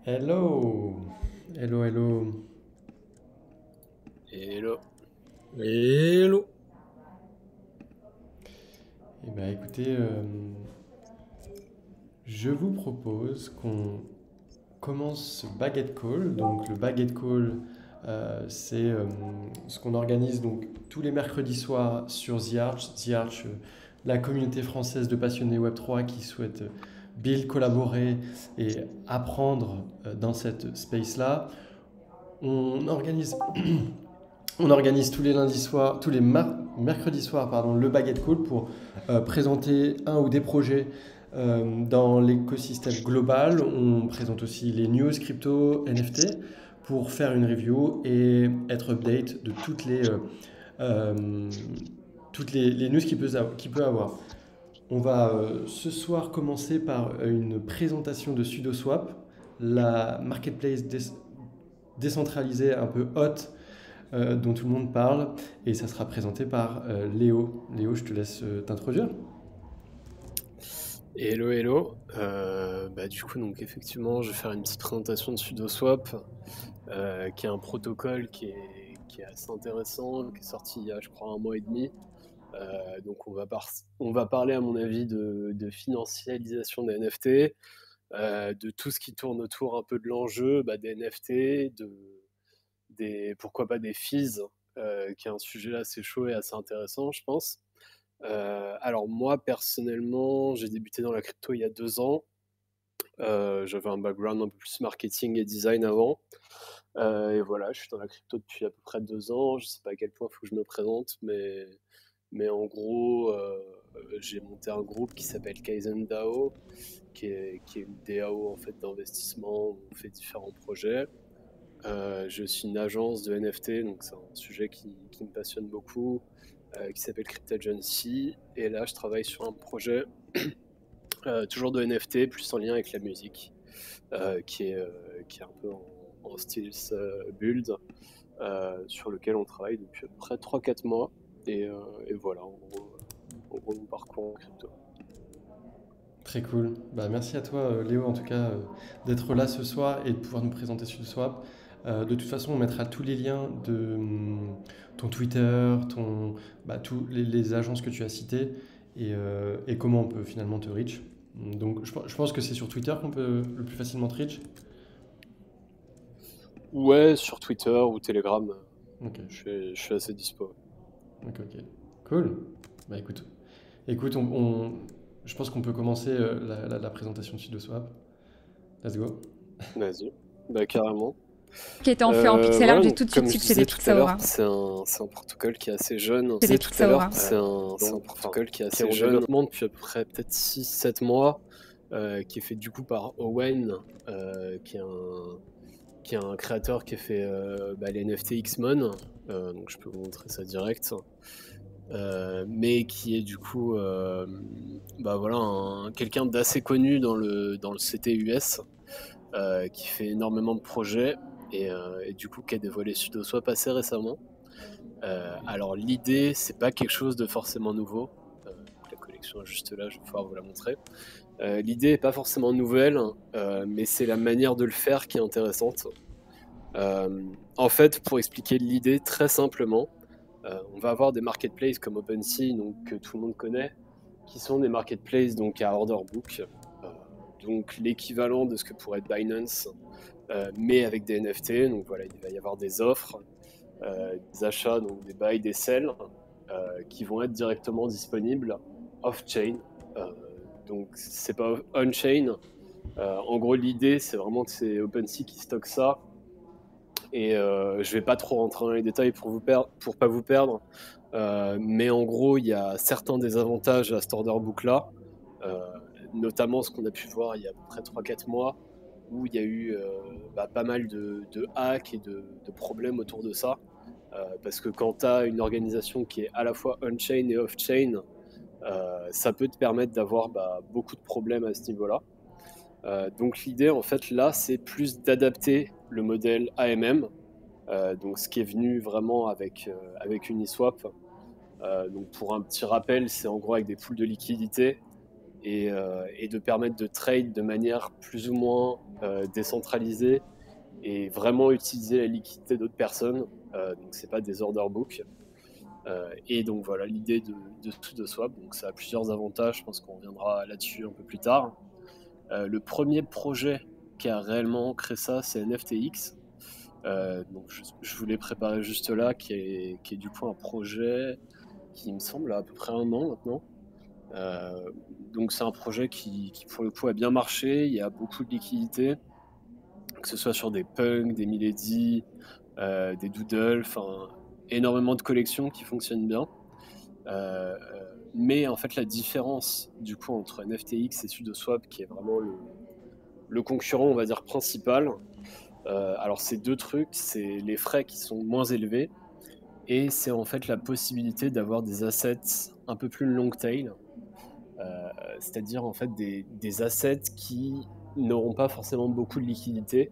Hello, hello, hello. Hello. Hello. Eh bien, écoutez, je vous propose qu'on commence ce Baguette Call. Donc, le Baguette Call, c'est ce qu'on organise donc tous les mercredis soirs sur The Arch. The Arch, la communauté française de passionnés Web3 qui souhaitent build, collaborer et apprendre dans cette space-là. On organise On organise tous les lundis soirs, mercredis soirs, pardon, le Baguette Call pour présenter un ou des projets dans l'écosystème global. On présente aussi les news crypto, NFT pour faire une review et être update de euh, toutes les news qu'il peut avoir. On va ce soir commencer par une présentation de SudoSwap, la marketplace décentralisée un peu hot dont tout le monde parle, et ça sera présenté par Léo. Léo, je te laisse t'introduire. Hello, hello. Du coup, donc effectivement, je vais faire une petite présentation de SudoSwap, qui est un protocole qui est assez intéressant, qui est sorti il y a, je crois, un mois et demi. Donc, on va parler, à mon avis, de financialisation des NFT, de tout ce qui tourne autour un peu de l'enjeu, des NFT, pourquoi pas des fees, qui est un sujet assez chaud et assez intéressant, je pense. Alors moi, personnellement, j'ai débuté dans la crypto il y a 2 ans. J'avais un background un peu plus marketing et design avant. Et voilà, je suis dans la crypto depuis à peu près 2 ans. Je ne sais pas à quel point il faut que je me présente, mais en gros, j'ai monté un groupe qui s'appelle Kaizen DAO, qui est une DAO en fait d'investissement où on fait différents projets. J'ai aussi une agence de NFT, donc c'est un sujet qui me passionne beaucoup, qui s'appelle Cryptagency. Et là, je travaille sur un projet toujours de NFT, plus en lien avec la musique, qui est un peu en style build, sur lequel on travaille depuis à peu près 3-4 mois. Et voilà, en gros, mon parcours en crypto. Très cool. Bah, merci à toi, Léo, en tout cas, d'être là ce soir et de pouvoir nous présenter SudoSwap. De toute façon, on mettra tous les liens de ton Twitter, tous les agences que tu as citées et comment on peut finalement te reach. Donc, je pense que c'est sur Twitter qu'on peut le plus facilement te reach. Ouais, sur Twitter ou Telegram, Ok, je suis assez dispo. ok, ok. Cool. Bah, écoute, je pense qu'on peut commencer la présentation de SudoSwap. Let's go. Vas-y, carrément. Qui était en fait en pixel art, Voilà, j'ai donc tout de suite comme je su que c'était disais tout à l'heure, Pixaora. c'est un protocole qui est assez jeune. C'était Pixaora. C'est un protocole qui est assez jeune, développement depuis à peu près peut-être 6-7 mois, qui est fait du coup par Owen, qui est un créateur qui a fait les NFT Xmon, donc je peux vous montrer ça direct. Mais qui est du coup voilà, quelqu'un d'assez connu dans le CT US, qui fait énormément de projets et du coup qui a dévoilé SudoSwap assez récemment. Alors l'idée, c'est pas quelque chose de forcément nouveau. La collection est juste là, je vais pouvoir vous la montrer. L'idée est pas forcément nouvelle, mais c'est la manière de le faire qui est intéressante. En fait, pour expliquer l'idée très simplement, on va avoir des marketplaces comme OpenSea, donc, que tout le monde connaît, qui sont des marketplaces donc, à order book, donc l'équivalent de ce que pourrait être Binance, mais avec des NFT. Donc voilà, il va y avoir des offres, des achats, donc des buy, des sell, qui vont être directement disponibles off-chain. Euh, donc c'est pas on-chain. En gros, l'idée, c'est vraiment que c'est OpenSea qui stocke ça. Et je vais pas trop rentrer dans les détails pour pas vous perdre. Mais en gros, il y a certains désavantages à cet order book là, euh, notamment ce qu'on a pu voir il y a à peu près 3-4 mois, où il y a eu pas mal de hacks et de problèmes autour de ça. Parce que quand tu as une organisation qui est à la fois on-chain et off-chain, ça peut te permettre d'avoir beaucoup de problèmes à ce niveau-là. Donc l'idée, en fait, là, c'est plus d'adapter le modèle AMM, donc ce qui est venu vraiment avec Uniswap. Donc pour un petit rappel, c'est en gros avec des poules de liquidité. et de permettre de trade de manière plus ou moins décentralisée et vraiment utiliser la liquidité d'autres personnes. Donc c'est pas des order books. Et donc voilà l'idée de SudoSwap. Donc ça a plusieurs avantages, je pense qu'on reviendra là-dessus un peu plus tard. Le premier projet qui a réellement créé ça, c'est NFTX. Donc je voulais préparer juste là, qui est du coup un projet qui me semble à peu près 1 an maintenant. Donc c'est un projet qui pour le coup a bien marché, il y a beaucoup de liquidités, que ce soit sur des punks, des milady, des doodles, enfin énormément de collections qui fonctionnent bien. Mais en fait la différence du coup entre NFTX et SudoSwap, qui est vraiment le concurrent on va dire principal, alors c'est 2 trucs, c'est les frais qui sont moins élevés et c'est en fait la possibilité d'avoir des assets un peu plus long tail, c'est-à-dire en fait des assets qui n'auront pas forcément beaucoup de liquidité.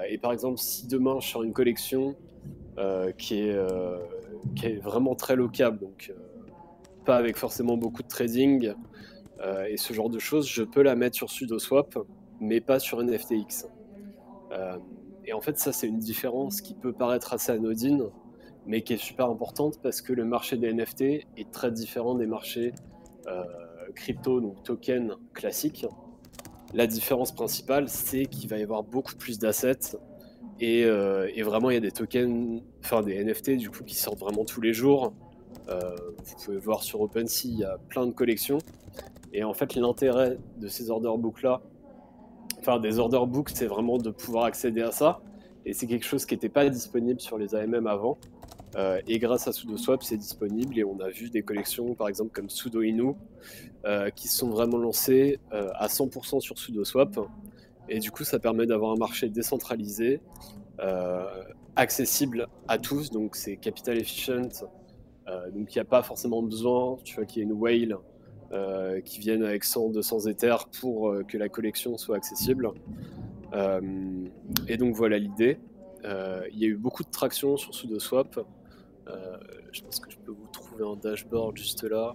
Et par exemple, si demain je sors une collection qui est vraiment très lockable, donc pas avec forcément beaucoup de trading et ce genre de choses, je peux la mettre sur SudoSwap, mais pas sur NFTX. Et en fait, ça, c'est une différence qui peut paraître assez anodine, mais qui est super importante parce que le marché des NFT est très différent des marchés crypto, donc tokens classiques. La différence principale, c'est qu'il va y avoir beaucoup plus d'assets et vraiment, il y a des tokens, enfin des NFT du coup qui sortent vraiment tous les jours. Vous pouvez voir sur OpenSea, il y a plein de collections. Et en fait, l'intérêt de ces order books-là, enfin des order books, c'est vraiment de pouvoir accéder à ça. Et c'est quelque chose qui n'était pas disponible sur les AMM avant. Et grâce à SudoSwap, c'est disponible. Et on a vu des collections, par exemple comme Sudo Inu, qui sont vraiment lancées à 100% sur SudoSwap. Et du coup, ça permet d'avoir un marché décentralisé, accessible à tous. Donc c'est capital efficient. Donc il n'y a pas forcément besoin, tu vois, qu'il y ait une whale qui vienne avec 100, 200 Ethers pour que la collection soit accessible. Et donc voilà l'idée. Il y a eu beaucoup de traction sur SudoSwap. Je pense que je peux vous trouver un dashboard juste là.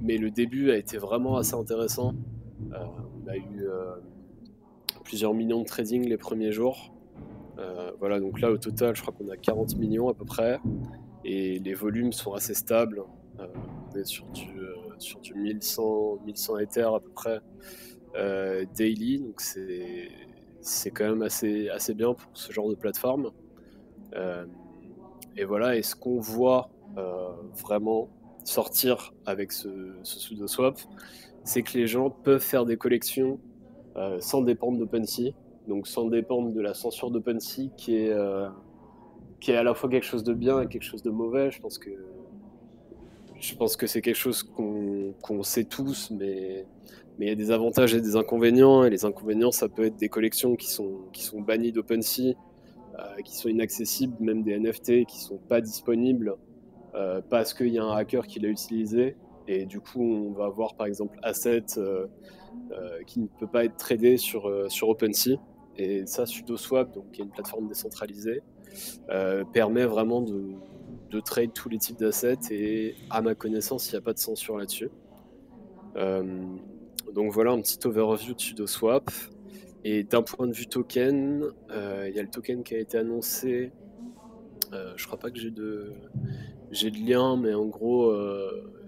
Mais le début a été vraiment assez intéressant. On a eu plusieurs millions de trading les premiers jours. Voilà, donc là au total, je crois qu'on a 40 millions à peu près. Et les volumes sont assez stables. On est sur du 1100 Ethers à peu près daily, donc c'est quand même assez bien pour ce genre de plateforme. Et voilà, et ce qu'on voit vraiment sortir avec ce SudoSwap, c'est que les gens peuvent faire des collections sans dépendre d'OpenSea, donc sans dépendre de la censure d'OpenSea qui est à la fois quelque chose de bien et quelque chose de mauvais. Je pense que c'est quelque chose qu'on sait tous, mais il y a des avantages et des inconvénients. Et les inconvénients, ça peut être des collections qui sont bannies d'OpenSea, qui sont inaccessibles, même des NFT qui sont pas disponibles parce qu'il y a un hacker qui l'a utilisé. Et du coup, on va avoir par exemple Asset qui ne peut pas être tradé sur OpenSea. Et ça, SudoSwap, donc, qui est une plateforme décentralisée, permet vraiment de trade tous les types d'assets et à ma connaissance, il n'y a pas de censure là-dessus. Donc voilà un petit overview de SudoSwap. Et d'un point de vue token, il y a le token qui a été annoncé. Je crois pas que j'ai de lien, mais en gros,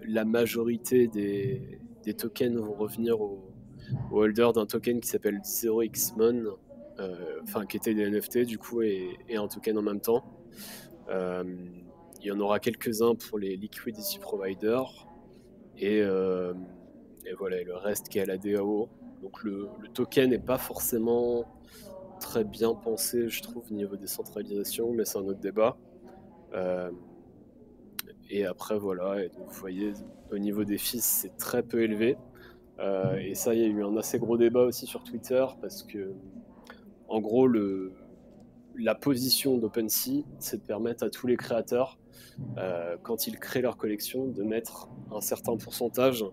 la majorité des tokens vont revenir au holder d'un token qui s'appelle 0xMon, qui était des NFT du coup et un token en même temps. Il y en aura quelques-uns pour les liquidity providers et voilà, et le reste qui est à la DAO. Donc le token n'est pas forcément très bien pensé, je trouve, au niveau décentralisation, mais c'est un autre débat. Et après voilà, et donc, vous voyez, au niveau des fees, c'est très peu élevé. Et ça, il y a eu un assez gros débat aussi sur Twitter parce que, en gros, la position d'OpenSea, c'est de permettre à tous les créateurs, quand ils créent leur collection, de mettre un certain pourcentage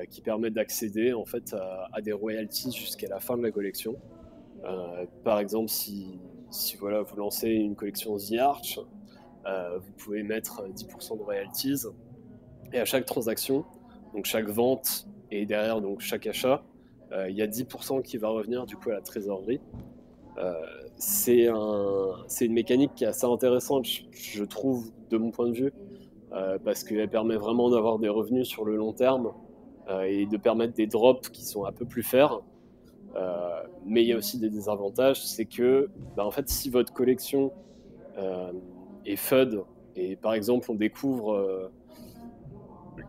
qui permet d'accéder en fait à des royalties jusqu'à la fin de la collection. Par exemple, si voilà, vous lancez une collection The Arch, vous pouvez mettre 10% de royalties et à chaque transaction, donc chaque vente et derrière donc chaque achat, il y a 10% qui va revenir du coup à la trésorerie. C'est une mécanique qui est assez intéressante, je trouve, de mon point de vue, parce qu'elle permet vraiment d'avoir des revenus sur le long terme et de permettre des drops qui sont un peu plus fairs. Mais il y a aussi des désavantages, c'est que en fait, si votre collection est FUD, et par exemple on découvre,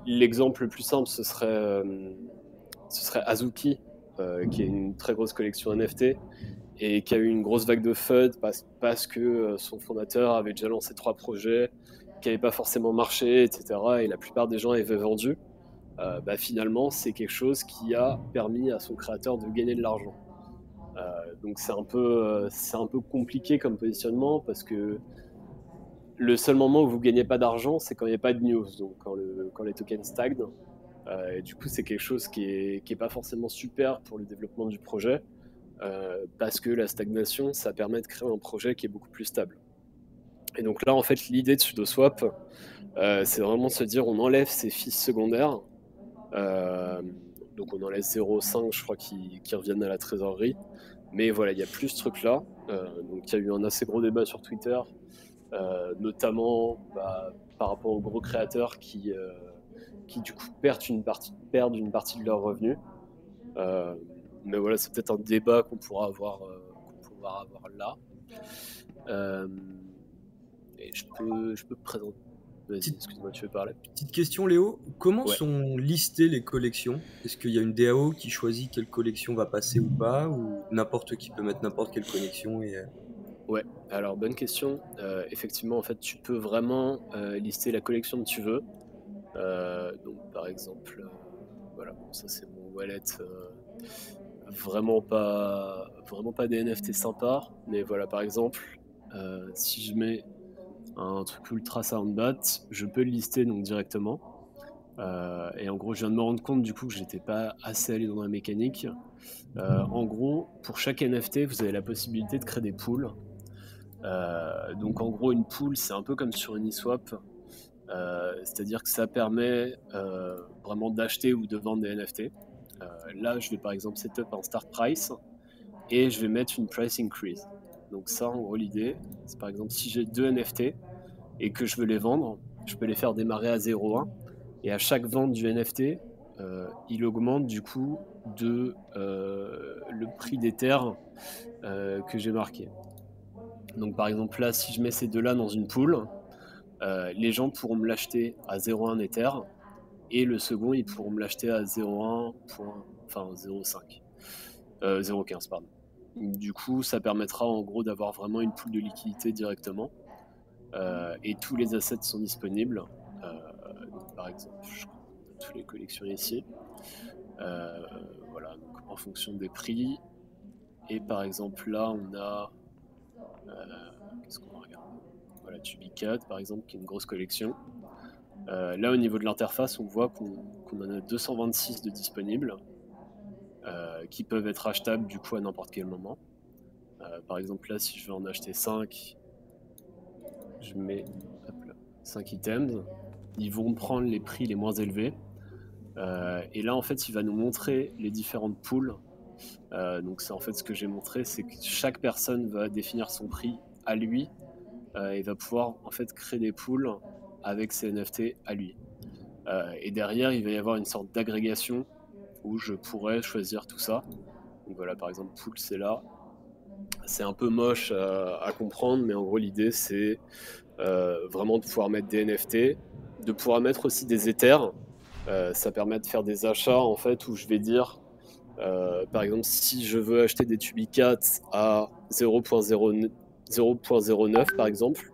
l'exemple le plus simple, ce serait Azuki, qui est une très grosse collection NFT, et qui a eu une grosse vague de FUD parce que son fondateur avait déjà lancé 3 projets qui n'avaient pas forcément marché, etc. Et la plupart des gens avaient vendu. Finalement, c'est quelque chose qui a permis à son créateur de gagner de l'argent. Donc c'est un peu compliqué comme positionnement, parce que le seul moment où vous ne gagnez pas d'argent, c'est quand il n'y a pas de news, donc quand les tokens stagnent. Et du coup, c'est quelque chose qui est pas forcément super pour le développement du projet, parce que la stagnation, ça permet de créer un projet qui est beaucoup plus stable. Et donc là, en fait, l'idée de SudoSwap, c'est vraiment se dire, on enlève ces fees secondaires. Donc on enlève 0,5, je crois, qui reviennent à la trésorerie. Mais voilà, il y a plus ce truc-là. Donc il y a eu un assez gros débat sur Twitter, notamment par rapport aux gros créateurs qui du coup perdent une partie de leurs revenus. Mais voilà, c'est peut-être un débat qu'on pourra avoir là. Et je peux présenter. Vas-y, excuse-moi, tu veux parler? Petite question, Léo. Comment Ouais. sont listées les collections? Est-ce qu'il y a une DAO qui choisit quelle collection va passer ou pas? Ou n'importe qui peut mettre n'importe quelle collection et... Ouais, alors bonne question. Effectivement, en fait, tu peux vraiment lister la collection que tu veux. Donc, par exemple, voilà, bon, ça c'est mon wallet. Vraiment pas des NFT sympas, mais voilà, par exemple, si je mets un truc Ultra Soundbat, je peux le lister donc directement. Et en gros, je viens de me rendre compte du coup que j'étais pas assez allé dans la mécanique. En gros, pour chaque NFT, vous avez la possibilité de créer des pools. Donc en gros, une pool, c'est un peu comme sur Uniswap. C'est-à-dire que ça permet vraiment d'acheter ou de vendre des NFT. Là, je vais par exemple setup un start price et je vais mettre une price increase. Donc ça, en gros, l'idée, c'est par exemple si j'ai 2 NFT et que je veux les vendre, je peux les faire démarrer à 0,1, et à chaque vente du NFT, il augmente du coup de le prix d'Ether que j'ai marqué. Donc par exemple là, si je mets ces deux-là dans une pool, les gens pourront me l'acheter à 0,1 Ether, et le second, ils pourront me l'acheter à 0,1, enfin 0,5, 0,15 pardon. Du coup, ça permettra en gros d'avoir vraiment une pool de liquidité directement, et tous les assets sont disponibles. Donc, par exemple, je crois qu'on a toutes les collections ici. Voilà, donc en fonction des prix. Et par exemple là, on a qu'est-ce qu'on va regarder? Voilà, Tubicat par exemple, qui est une grosse collection. Là, au niveau de l'interface, on voit qu'on en a 226 de disponibles, qui peuvent être achetables du coup à n'importe quel moment. Par exemple là, si je veux en acheter 5, je mets 5 items, ils vont prendre les prix les moins élevés, et là en fait il va nous montrer les différentes pools. Donc c'est en fait ce que j'ai montré, c'est que chaque personne va définir son prix à lui, et va pouvoir en fait créer des pools avec ses NFT à lui. Et derrière il va y avoir une sorte d'agrégation où je pourrais choisir tout ça. Donc voilà, par exemple pool, c'est là. C'est un peu moche à comprendre, mais en gros l'idée c'est vraiment de pouvoir mettre des NFT, de pouvoir mettre aussi des Ethers. Ça permet de faire des achats en fait où je vais dire, par exemple, si je veux acheter des Tubicat à 0.09 par exemple,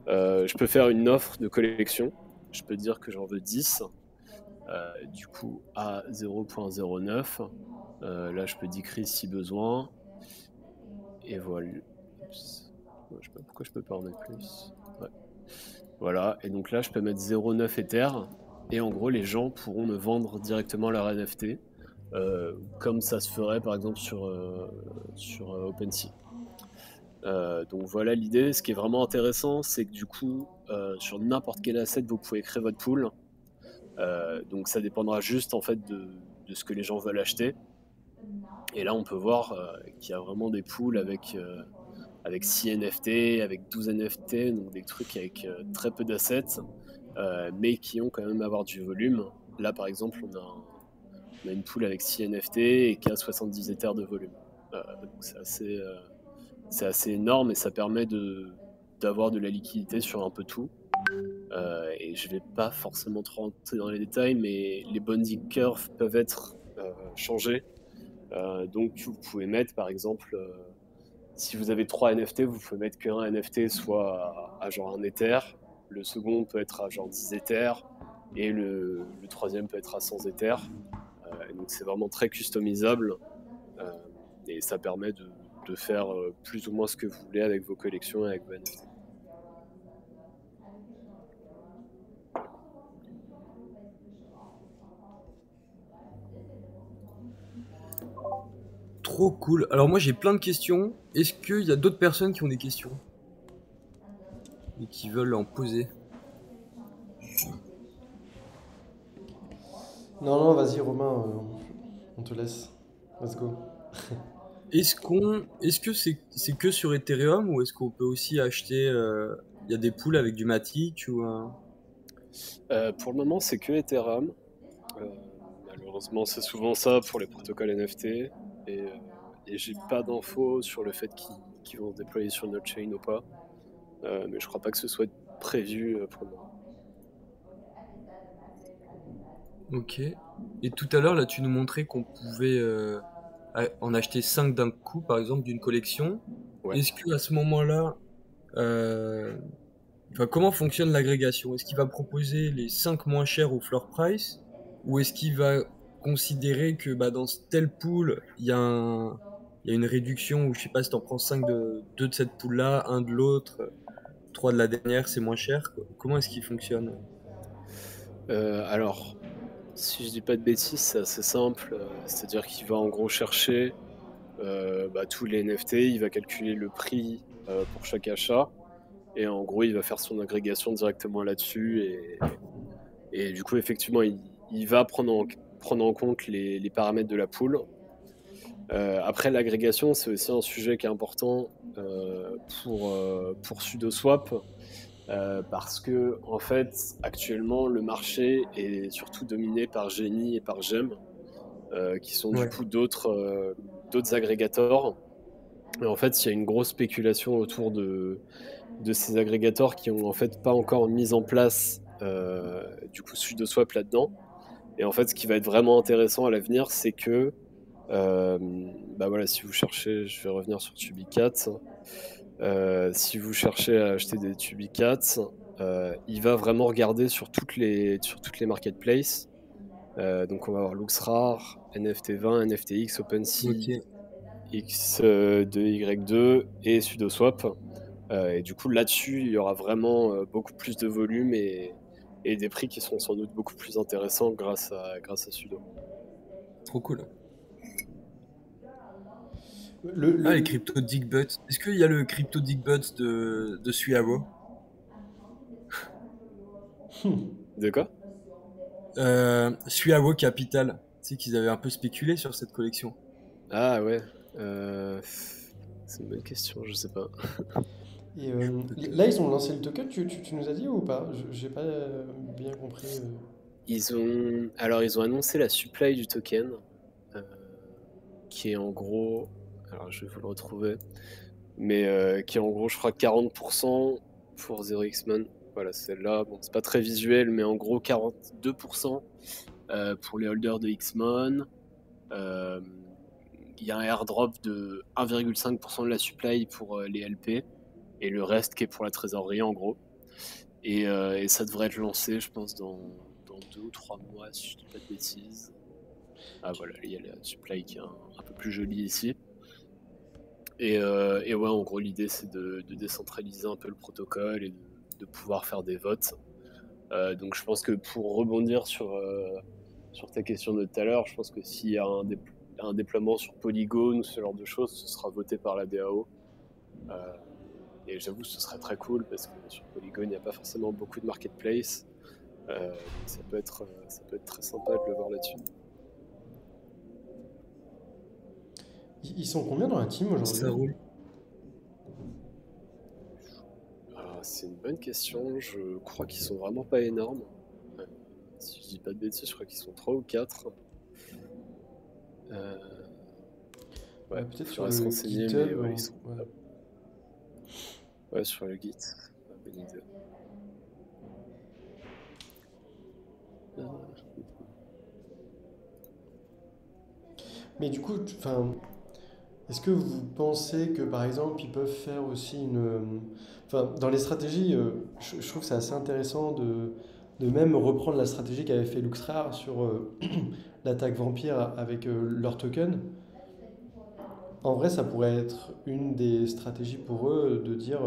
je peux faire une offre de collection. Je peux dire que j'en veux 10, du coup à 0.09. Là, je peux decrease si besoin. Et voilà. Oups. Je sais pas pourquoi je peux pas en mettre plus. Ouais. Voilà, et donc là, je peux mettre 0.9 Ether. Et en gros, les gens pourront me vendre directement leur NFT, comme ça se ferait par exemple sur OpenSea. Donc voilà l'idée. Ce qui est vraiment intéressant, c'est que du coup, sur n'importe quel asset, vous pouvez créer votre pool. Donc ça dépendra juste en fait de ce que les gens veulent acheter. Et là, on peut voir qu'il y a vraiment des pools avec 6 NFT, avec 12 NFT, donc des trucs avec très peu d'assets, mais qui ont quand même avoir du volume. Là, par exemple, on a une pool avec 6 NFT et qui a 70 Ethers de volume. Donc c'est assez énorme et ça permet d'avoir de la liquidité sur un peu tout. Et je vais pas forcément trop rentrer dans les détails, mais les bonding curves peuvent être changées. Donc vous pouvez mettre par exemple, si vous avez 3 NFT, vous pouvez mettre qu'un NFT soit à genre 1 Ether, le second peut être à genre 10 Ethers, et le troisième peut être à 100 Ethers. Donc c'est vraiment très customisable, et ça permet de faire plus ou moins ce que vous voulez avec vos collections et avec vos NFT. Trop cool. Alors moi j'ai plein de questions. Est-ce qu'il y a d'autres personnes qui ont des questions et qui veulent en poser? Non, vas-y Romain, on te laisse. Let's go. Est-ce que c'est que sur Ethereum ou est-ce qu'on peut aussi acheter il y a des pools avec du Matic ou Pour le moment, c'est que Ethereum. Malheureusement, c'est souvent ça pour les protocoles NFT. Et j'ai pas d'infos sur le fait qu'ils vont se déployer sur notre chain ou pas. Mais je crois pas que ce soit prévu pour le moment. Ok. Et tout à l'heure là tu nous montrais qu'on pouvait en acheter 5 d'un coup par exemple d'une collection. Ouais. Est-ce que à ce moment-là comment fonctionne l'agrégation? Est-ce qu'il va proposer les 5 moins chers au floor price ou est-ce qu'il va considérer que dans tel pool, il y a une réduction où je sais pas si t'en prends 5 de 2 de cette pool-là, un de l'autre, 3 de la dernière, c'est moins cher. Comment est-ce qu'il fonctionne? Alors, si je dis pas de bêtises, c'est assez simple. C'est-à-dire qu'il va en gros chercher tous les NFT, il va calculer le prix pour chaque achat. Et en gros, il va faire son agrégation directement là-dessus. Et du coup, effectivement, il va prendre en compte les paramètres de la pool. Après, l'agrégation, c'est aussi un sujet qui est important pour SudoSwap. Parce que, en fait, actuellement, le marché est surtout dominé par Genie et par Gem, qui sont du coup d'autres agrégateurs. Et en fait, il y a une grosse spéculation autour de ces agrégateurs qui ont en fait pas encore mis en place du coup SudoSwap là-dedans. Et en fait, ce qui va être vraiment intéressant à l'avenir, c'est que si vous cherchez, je vais revenir sur Tubicat. Si vous cherchez à acheter des Tubicats, il va vraiment regarder sur toutes les marketplaces. Donc on va avoir LuxRare, NFT20, NFTX, OpenSea, X2Y2 et SudoSwap. Et du coup, là-dessus, il y aura vraiment beaucoup plus de volume et des prix qui seront sans doute beaucoup plus intéressants grâce à Sudo. Trop cool. Les crypto Digbut. Est-ce qu'il y a le crypto Digbut de Suavo? De quoi? Suavo Capital. Tu sais qu'ils avaient un peu spéculé sur cette collection. Ah ouais. C'est une bonne question, je sais pas. Et là, ils ont lancé le token, tu nous as dit ou pas? J'ai pas bien compris. Ils ont annoncé la supply du token, qui est en gros, alors je vais vous le retrouver, mais qui est en gros, je crois, 40% pour 0xMon. Voilà, celle-là. Bon, c'est pas très visuel, mais en gros, 42% pour les holders de Xmon. Il y a un airdrop de 1,5% de la supply pour les LP et le reste qui est pour la trésorerie en gros. Et ça devrait être lancé, je pense, dans 2 ou 3 mois, si je dis pas de bêtises. Ah voilà, il y a la supply qui est un peu plus jolie ici. Et ouais, en gros, l'idée c'est de décentraliser un peu le protocole et de pouvoir faire des votes. Donc je pense que pour rebondir sur ta question de tout à l'heure, je pense que s'il y a un déploiement sur Polygon ou ce genre de choses, ce sera voté par la DAO. Et j'avoue, ce serait très cool parce que sur Polygon, il n'y a pas forcément beaucoup de marketplace. Ça peut être très sympa de le voir là-dessus. Ils sont combien dans la team aujourd'hui? Ça roule. Alors, c'est une bonne question. Je crois qu'ils sont vraiment pas énormes. Si je dis pas de bêtises, je crois qu'ils sont 3 ou 4. Ouais, peut-être faut sur se le renseigner, GitHub. mais ouais, ils sont... Ouais, sur le Git. Bonne idée. Mais du coup, enfin, est-ce que vous pensez que par exemple ils peuvent faire aussi enfin, dans les stratégies, je trouve que c'est assez intéressant de même reprendre la stratégie qu'avait fait Luxrare sur l'attaque vampire avec leur token. En vrai, ça pourrait être une des stratégies pour eux de dire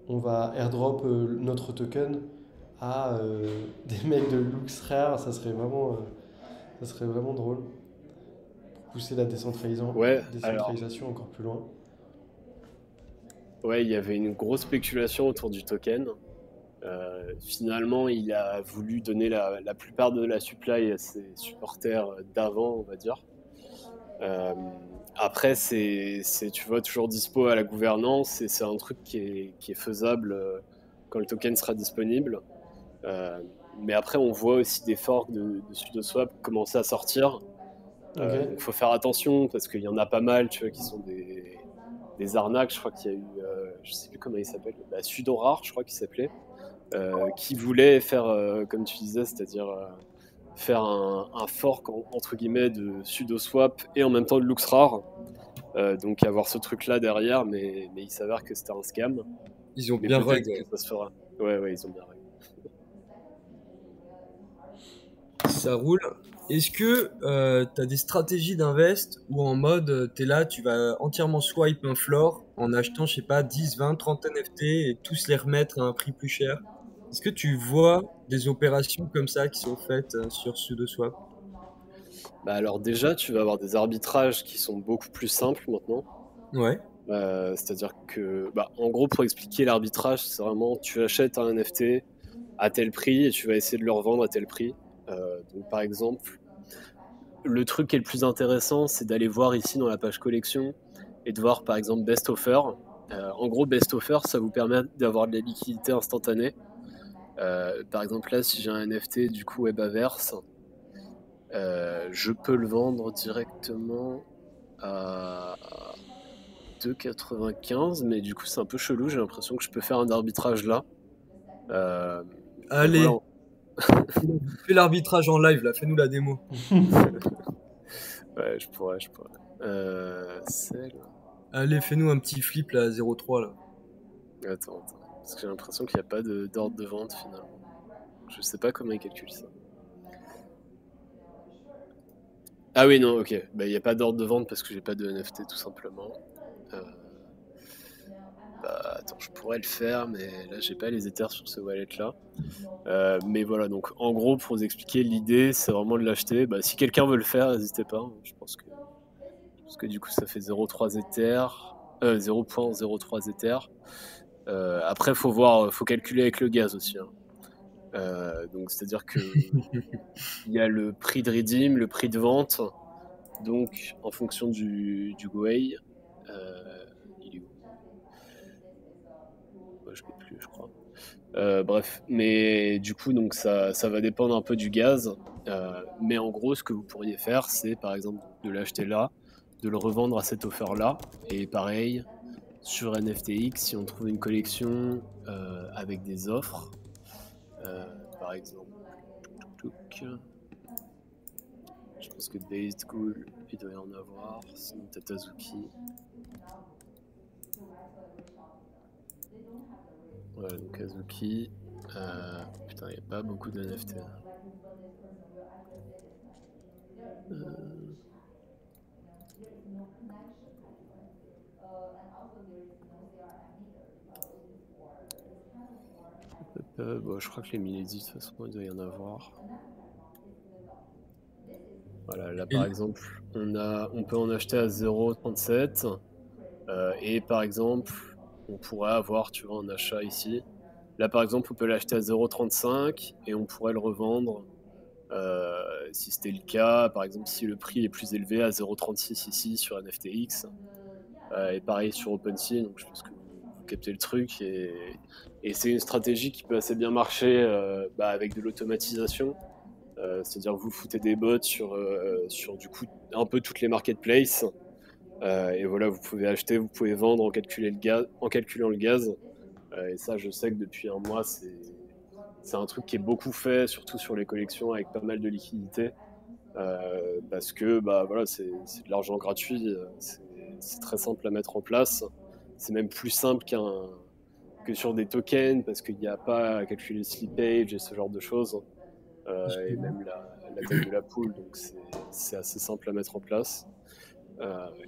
on va airdrop notre token à des mecs de Luxrare, ça serait vraiment drôle. Pousser la Ouais, alors, décentralisation encore plus loin. ouais, il y avait une grosse spéculation autour du token. Finalement, il a voulu donner la plupart de la supply à ses supporters d'avant, on va dire. Après, tu vois, toujours dispo à la gouvernance et c'est un truc qui est faisable quand le token sera disponible. Mais après, on voit aussi des forks de SudoSwap commencer à sortir. Ok. Donc, il faut faire attention parce qu'il y en a pas mal, tu vois, qui sont des arnaques. Je crois qu'il y a eu, je sais plus comment il s'appelle, la Sudorare, je crois qu'il s'appelait, qui voulait faire, comme tu disais, c'est-à-dire faire un fork entre guillemets de SudoSwap et en même temps de LuxRare. Donc avoir ce truc-là derrière, mais il s'avère que c'était un scam. Ils ont Mais bien peut-être rug. que ça se fera. Ouais, ils ont bien rug. Ça roule. Est-ce que tu as des stratégies d'invest où en mode tu es là, tu vas entièrement swipe un floor en achetant, je sais pas, 10, 20, 30 NFT et tous les remettre à un prix plus cher? Est-ce que tu vois des opérations comme ça qui sont faites sur SudoSwap? Bah alors déjà, tu vas avoir des arbitrages qui sont beaucoup plus simples maintenant. Ouais. C'est-à-dire que, bah, en gros, pour expliquer l'arbitrage, c'est vraiment tu achètes un NFT à tel prix et tu vas essayer de le revendre à tel prix. Donc par exemple, le truc qui est le plus intéressant, c'est d'aller voir ici dans la page collection et de voir par exemple Best Offer. En gros, Best Offer, ça vous permet d'avoir de la liquidité instantanée. Par exemple, là, si j'ai un NFT du coup Webaverse, je peux le vendre directement à 2,95, mais du coup, c'est un peu chelou. J'ai l'impression que je peux faire un arbitrage là. Allez, Voilà. fais l'arbitrage en live là, fais-nous la démo. Ouais, je pourrais. Celle. Allez, fais-nous un petit flip là à 0,3 là. Attends. Parce que j'ai l'impression qu'il n'y a pas d'ordre de vente finalement. Je sais pas comment ils calculent ça. Ah oui, non, ok. Bah, il n'y a pas d'ordre de vente parce que j'ai pas de NFT tout simplement. Bah, attends, je pourrais le faire, mais là, j'ai pas les ethers sur ce wallet là. Mais voilà, donc en gros, pour vous expliquer, l'idée, c'est vraiment de l'acheter. Bah, si quelqu'un veut le faire, n'hésitez pas. Hein. Je pense que du coup, ça fait 0,3 ethers. 0,03 ethers. Après, faut calculer avec le gaz aussi. Hein. Donc, c'est-à-dire que il y a le prix de redeem, le prix de vente. Donc, en fonction du Gwei, il est où? Je ne l'ai plus, je crois. Bref, mais du coup, donc ça va dépendre un peu du gaz. Mais en gros, ce que vous pourriez faire, c'est par exemple de l'acheter là, de le revendre à cette offre-là. Et pareil, sur NFTX, si on trouve une collection avec des offres, par exemple, je pense que Dazed Cool, il doit y en avoir. Sinon, Tatazuki. Ouais, donc Azuki. Putain, il n'y a pas beaucoup de NFT. Bon, je crois que les millésies, de toute façon, il doit y en avoir. Voilà, là par exemple, on peut en acheter à 0,37. Et par exemple, on pourrait avoir, tu vois, un achat ici Là, par exemple, on peut l'acheter à 0,35 et on pourrait le revendre, si c'était le cas, par exemple, si le prix est plus élevé, à 0,36 ici sur NFTX. Et pareil sur OpenSea, donc je pense que vous captez le truc. Et c'est une stratégie qui peut assez bien marcher avec de l'automatisation. C'est-à-dire que vous foutez des bots sur du coup un peu toutes les marketplaces. Et voilà, vous pouvez acheter, vous pouvez vendre en calculant le gaz. Et ça, je sais que depuis un mois, c'est un truc qui est beaucoup fait, surtout sur les collections avec pas mal de liquidités. Parce que voilà, c'est de l'argent gratuit, c'est très simple à mettre en place. C'est même plus simple que sur des tokens parce qu'il n'y a pas à calculer le slippage et ce genre de choses. Et même la taille de la pool, donc c'est assez simple à mettre en place.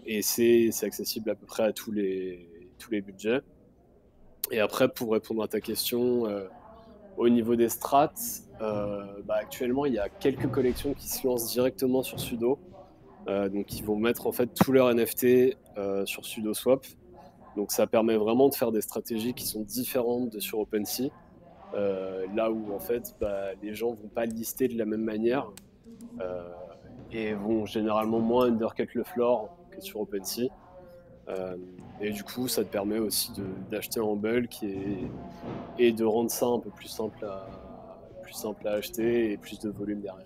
Et c'est accessible à peu près à tous les budgets. Et après, pour répondre à ta question, au niveau des strats, actuellement, il y a quelques collections qui se lancent directement sur Sudo. Donc, ils vont mettre en fait tous leurs NFT sur SudoSwap. Donc, ça permet vraiment de faire des stratégies qui sont différentes de sur OpenSea. Là où en fait, les gens vont pas lister de la même manière et vont généralement moins undercut le floor que sur OpenSea. Et du coup, ça te permet aussi d'acheter en bulk et de rendre ça un peu plus simple à acheter et plus de volume derrière.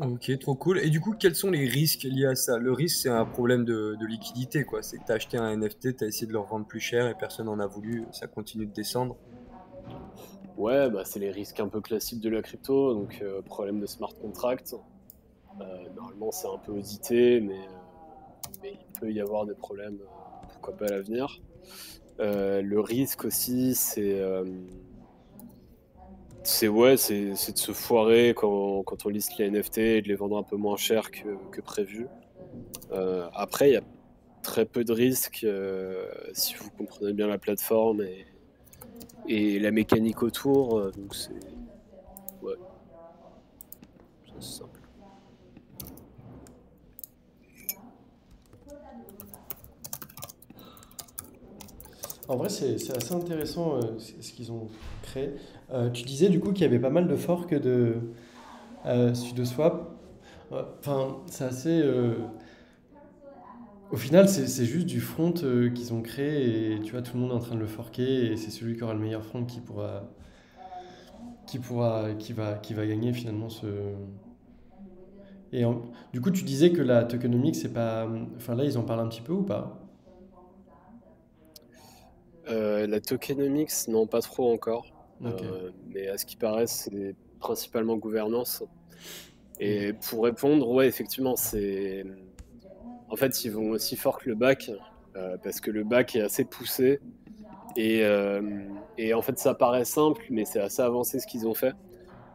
Ok, trop cool. Et du coup, quels sont les risques liés à ça? Le risque, c'est un problème de liquidité, quoi. C'est que tu as acheté un NFT, tu as essayé de le revendre plus cher et personne n'en a voulu, ça continue de descendre. Ouais, c'est les risques un peu classiques de la crypto, donc problème de smart contract. Normalement, c'est un peu audité, mais il peut y avoir des problèmes, pourquoi pas à l'avenir. Le risque aussi, c'est de se foirer quand on liste les NFT et de les vendre un peu moins cher que prévu. Après, il y a très peu de risques si vous comprenez bien la plateforme et la mécanique autour. Donc c'est simple. En vrai, c'est assez intéressant ce qu'ils ont créé. Tu disais du coup qu'il y avait pas mal de forks de SudoSwap. Enfin, c'est assez. Au final, c'est juste du front qu'ils ont créé et tu vois, tout le monde est en train de le forker et c'est celui qui aura le meilleur front qui va gagner finalement ce. Du coup, tu disais que la tokenomics, c'est pas. Enfin, là, ils en parlent un petit peu ou pas? La tokenomics, non, pas trop encore. Ok. Mais à ce qui paraît, c'est principalement gouvernance. Et pour répondre, ouais, effectivement, c'est. En fait, ils vont aussi fork le back parce que le back est assez poussé. Et en fait, ça paraît simple, mais c'est assez avancé ce qu'ils ont fait.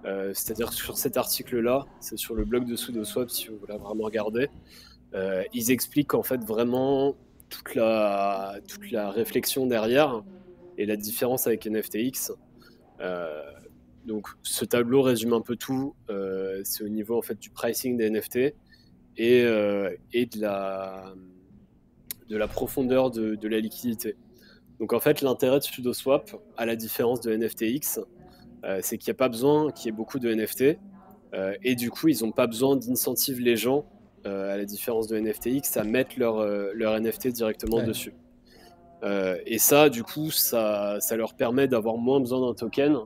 C'est-à-dire que sur cet article-là, c'est sur le blog de SudoSwap, si vous voulez vraiment regarder, ils expliquent en fait vraiment toute la réflexion derrière et la différence avec NFTX. Donc ce tableau résume un peu tout. C'est au niveau en fait du pricing des NFT et de la profondeur de la liquidité. Donc en fait, l'intérêt de SudoSwap, à la différence de NFTX, c'est qu'il n'y a pas besoin qu'il y ait beaucoup de NFT. Et du coup, ils n'ont pas besoin d'incentive les gens, à la différence de NFTX, à mettre leur NFT directement dessus. Et ça, du coup, ça leur permet d'avoir moins besoin d'un token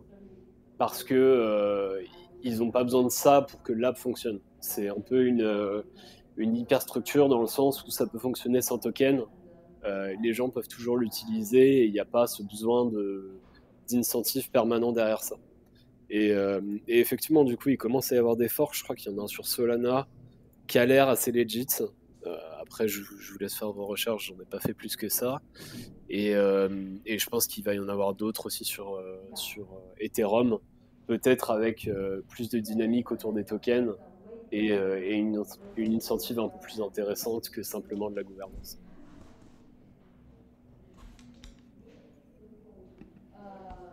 parce que ils n'ont pas besoin de ça pour que l'app fonctionne. C'est un peu une hyperstructure dans le sens où ça peut fonctionner sans token. Les gens peuvent toujours l'utiliser et il n'y a pas ce besoin d'incentive permanent derrière ça. Et effectivement, du coup, il commence à y avoir des forks. Je crois qu'il y en a un sur Solana qui a l'air assez legit. Après, je vous laisse faire vos recherches, j'en ai pas fait plus que ça. Et je pense qu'il va y en avoir d'autres aussi sur Ethereum, peut-être avec plus de dynamique autour des tokens et une incentive un peu plus intéressante que simplement de la gouvernance.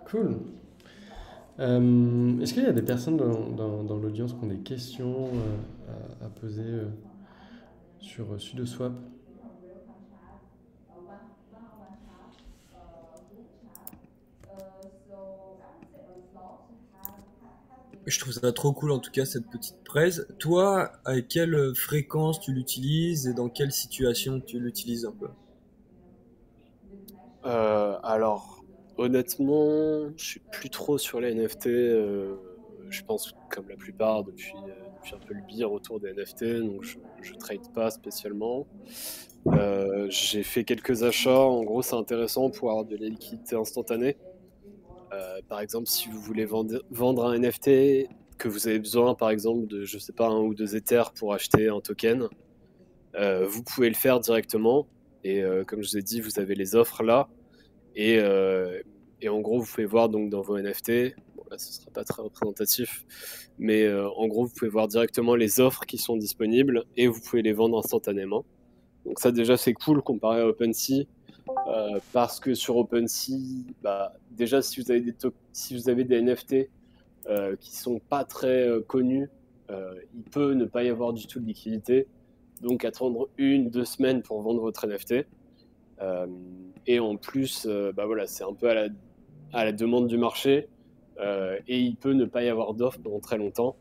Cool. Est-ce qu'il y a des personnes dans l'audience qui ont des questions à poser sur SudoSwap? Je trouve ça trop cool en tout cas cette petite presse. Toi, à quelle fréquence tu l'utilises et dans quelle situation tu l'utilises un peu? Alors, honnêtement, je suis plus trop sur les NFT. Je pense comme la plupart depuis un peu le bire autour des NFT, donc je trade pas spécialement. J'ai fait quelques achats. En gros, c'est intéressant pour avoir de la liquidité instantanée. Par exemple, si vous voulez vendre un NFT, que vous avez besoin, par exemple, de, je sais pas, 1 ou 2 Ethers pour acheter un token, vous pouvez le faire directement. Et comme je vous ai dit, vous avez les offres là. Et en gros, vous pouvez voir donc dans vos NFT, bon, là ce ne sera pas très représentatif, mais en gros, vous pouvez voir directement les offres qui sont disponibles et vous pouvez les vendre instantanément. Donc ça déjà c'est cool comparé à OpenSea, parce que sur OpenSea, bah, déjà si vous avez des NFT qui sont pas très connus, il peut ne pas y avoir du tout de liquidité, donc attendre 1, 2 semaines pour vendre votre NFT. Et en plus, bah voilà, c'est un peu à la demande du marché, et il peut ne pas y avoir d'offre pendant très longtemps,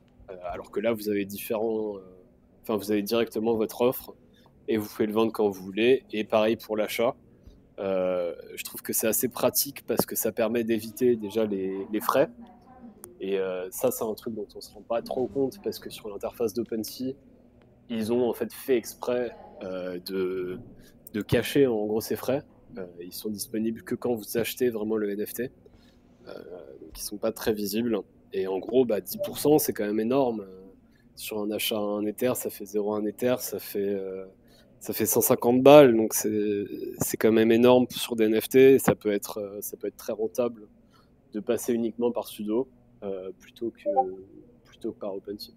alors que là, vous avez vous avez directement votre offre et vous pouvez le vendre quand vous voulez. Et pareil pour l'achat. Je trouve que c'est assez pratique parce que ça permet d'éviter déjà les frais. Et ça, c'est un truc dont on se rend pas trop compte parce que sur l'interface d'OpenSea, ils ont en fait fait exprès de cacher en gros ces frais. Ils sont disponibles que quand vous achetez vraiment le NFT, donc ils sont pas très visibles. Et en gros, bah, 10% c'est quand même énorme. Sur un achat à un Ether, ça fait 0,1 Ether, ça fait 150 balles, donc c'est quand même énorme sur des NFT. Ça peut être très rentable de passer uniquement par Sudo plutôt que par OpenSea.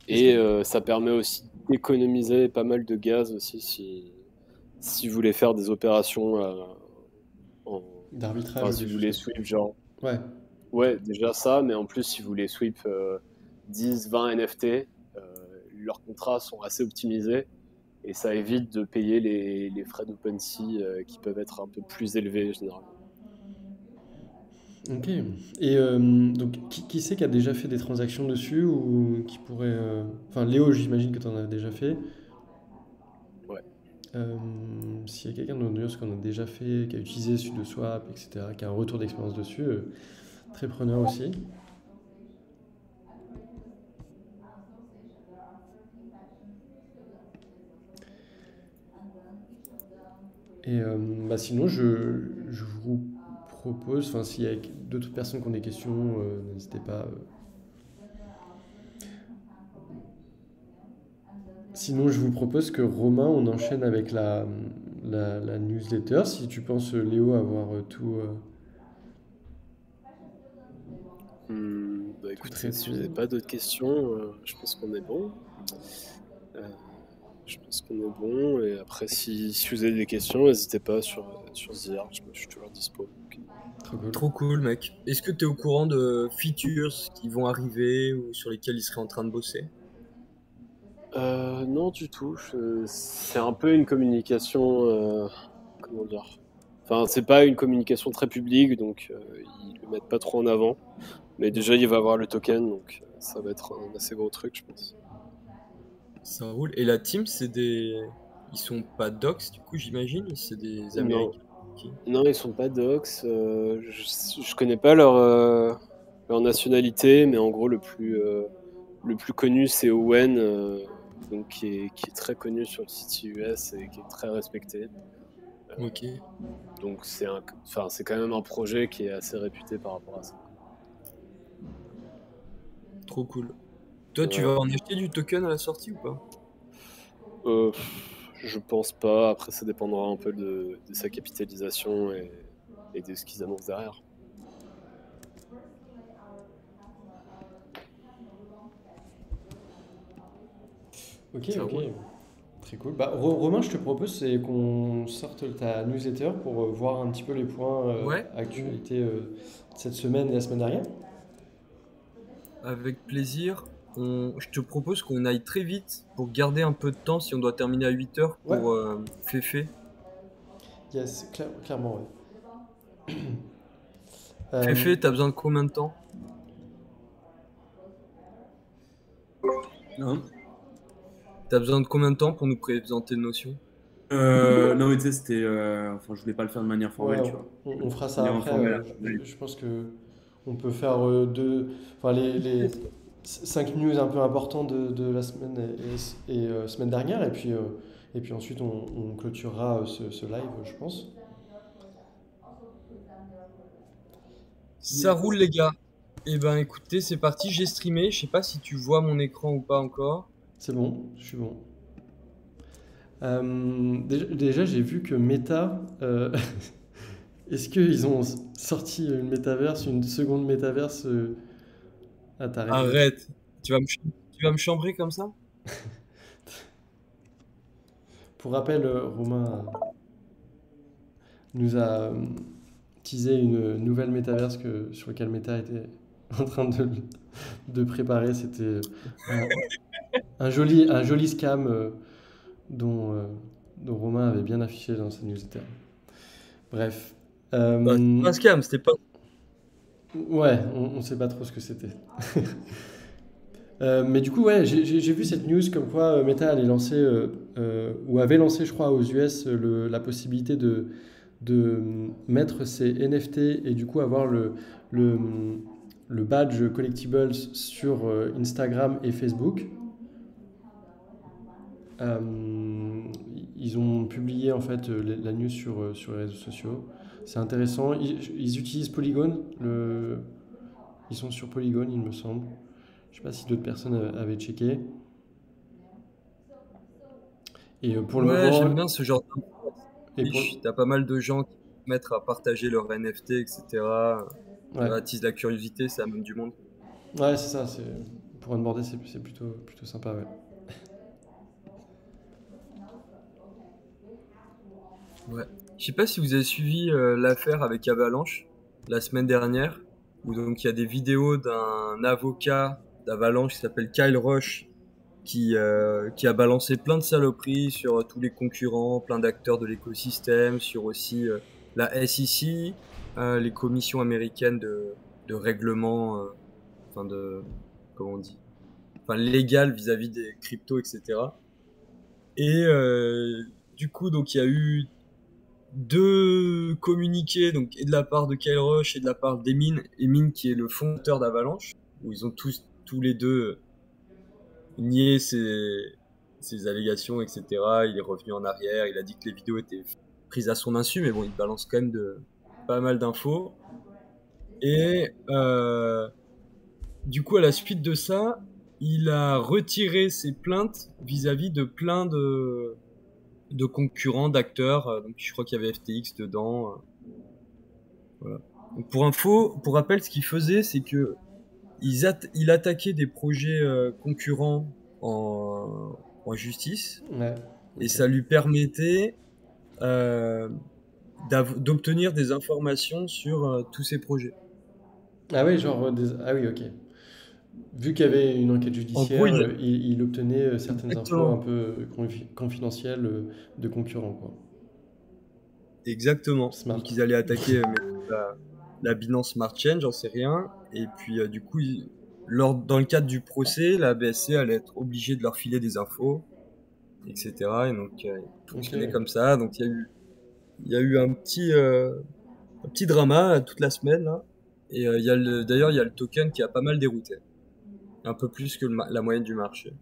Et ça permet aussi d'économiser pas mal de gaz aussi si vous voulez faire des opérations D'arbitrage enfin, ou si des vous choses voulez comme ça. sweep genre Ouais. ouais déjà ça, mais en plus si vous voulez sweep 10-20 NFT, leurs contrats sont assez optimisés et ça évite de payer les frais d'OpenSea qui peuvent être un peu plus élevés généralement. Ok. Et donc, qui c'est qui a déjà fait des transactions dessus ou qui pourrait. Enfin, Léo, j'imagine que tu en as déjà fait. Ouais. Euh, S'il y a quelqu'un dans l'audience qui en a déjà fait, qui a utilisé SudoSwap, etc., qui a un retour d'expérience dessus, très preneur aussi. Et bah sinon, je vous propose, enfin, s'il y a d'autres personnes qui ont des questions, n'hésitez pas. Sinon, je vous propose que Romain, on enchaîne avec la newsletter. Si tu penses, Léo, avoir tout, Bah tout écoutez, si vous traité. n'avez pas d'autres questions, je pense qu'on est bon. Euh, Je pense qu'on est bon. Et après, si vous avez des questions, n'hésitez pas sur Ziyar. Je suis toujours dispo. Donc. Trop cool. Trop cool, mec. Est-ce que tu es au courant de features qui vont arriver ou sur lesquels ils seraient en train de bosser? Non, du tout. C'est un peu une communication. Comment dire? Enfin, c'est pas une communication très publique, donc ils le mettent pas trop en avant. Mais déjà, il va avoir le token, donc ça va être un assez gros truc, je pense. Ça roule. Et la team, c'est des. Ils sont pas docs, du coup, j'imagine. C'est des Non, Américains. Qui... non, ils sont pas docs. Je connais pas leur nationalité, mais en gros, le plus connu, c'est Owen, donc qui est très connu sur le site US et qui est très respecté. Ok, Donc c'est quand même un projet qui est assez réputé par rapport à ça. trop cool. Toi, tu Ouais. vas en acheter du token à la sortie ou pas? Euh, je pense pas. Après, ça dépendra un peu de sa capitalisation et de ce qu'ils annoncent derrière. Ok, Ça ok. roule. Très cool. Bah, Romain, je te propose c'est qu'on sorte ta newsletter pour voir un petit peu les points Ouais, actualité cette semaine et la semaine dernière. avec plaisir. Je te propose qu'on aille très vite pour garder un peu de temps si on doit terminer à 8 heures Ouais, pour Féfé. Yes, clairement, ouais. Féfé, t'as besoin de combien de temps? Hein? T'as besoin de combien de temps pour nous présenter Notion? Non, mais tu sais, c'était. Enfin, je voulais pas le faire de manière Ouais, formelle, tu vois. on fera De ça manière après. informelle. Je pense que on peut faire enfin, les 5 news un peu importants de la semaine et semaine dernière, et puis ensuite on clôturera ce live, je pense. Ça roule les gars. Eh ben écoutez, c'est parti, j'ai streamé. Je sais pas si tu vois mon écran ou pas encore. C'est bon, je suis bon. Déjà, j'ai vu que Meta, est-ce qu'ils ont sorti une métaverse, une seconde métaverse t'as arrêté. Arrête. Tu vas me chambrer comme ça? Pour rappel, Romain nous a teasé une nouvelle métaverse sur laquelle Meta était en train de préparer. C'était un joli scam dont, dont Romain avait bien affiché dans sa newsletter. Bref. Bah, c'était pas un scam, c'était pas. Ouais, on sait pas trop ce que c'était. Mais du coup, ouais, j'ai vu cette news comme quoi Meta allait lancer, ou avait lancé, je crois, aux US la possibilité de mettre ses NFT et du coup avoir le, le badge collectibles sur Instagram et Facebook. Ils ont publié en fait la news sur les réseaux sociaux. C'est intéressant. Ils utilisent Polygon. Ils sont sur Polygon, il me semble. Je sais pas si d'autres personnes avaient checké. Et pour le Ouais, moment, j'aime bien ce genre et de pour, fiche. T'as pas mal de gens qui se mettent à partager leurs NFT, etc. ouais, Ça attise la curiosité, ça amène du monde. ouais, c'est ça. Pour onboarder, c'est plutôt sympa, ouais. Ouais. Je sais pas si vous avez suivi l'affaire avec Avalanche la semaine dernière, où donc il y a des vidéos d'un avocat d'Avalanche qui s'appelle Kyle Rush qui a balancé plein de saloperies sur tous les concurrents, plein d'acteurs de l'écosystème, sur aussi la SEC, les commissions américaines de règlement, enfin de, comment on dit, enfin légal vis-à-vis des cryptos, etc. Et du coup, donc il y a eu deux communiqués, donc et de la part de Kyle Rush et de la part d'Emin, Emin qui est le fondateur d'Avalanche, où ils ont tous les deux nié ces allégations, etc. Il est revenu en arrière, il a dit que les vidéos étaient prises à son insu, mais bon, il balance quand même pas mal d'infos. Et du coup, à la suite de ça, il a retiré ses plaintes vis-à-vis de plein de concurrents, d'acteurs. Donc, je crois qu'il y avait FTX dedans. Voilà. Donc, pour info, pour rappel, ce qu'il faisait, c'est que il attaquait des projets concurrents en justice, Ouais, et ok. ça lui permettait d'obtenir des informations sur tous ces projets. Ah oui, genre ah oui, ok. Vu qu'il y avait une enquête En gros, judiciaire, il obtenait certaines infos un exactement, peu confidentielles de concurrents, quoi. exactement. Smart. Donc ils allaient attaquer la Binance Smart Chain, j'en sais rien. Et puis du coup, dans le cadre du procès, la BSC allait être obligée de leur filer des infos, etc. Et donc il fonctionnait Ok. comme ça. Donc il y a eu un petit drama toute la semaine là. Et d'ailleurs il y a le token qui a pas mal dérouté, un peu plus que la moyenne du marché.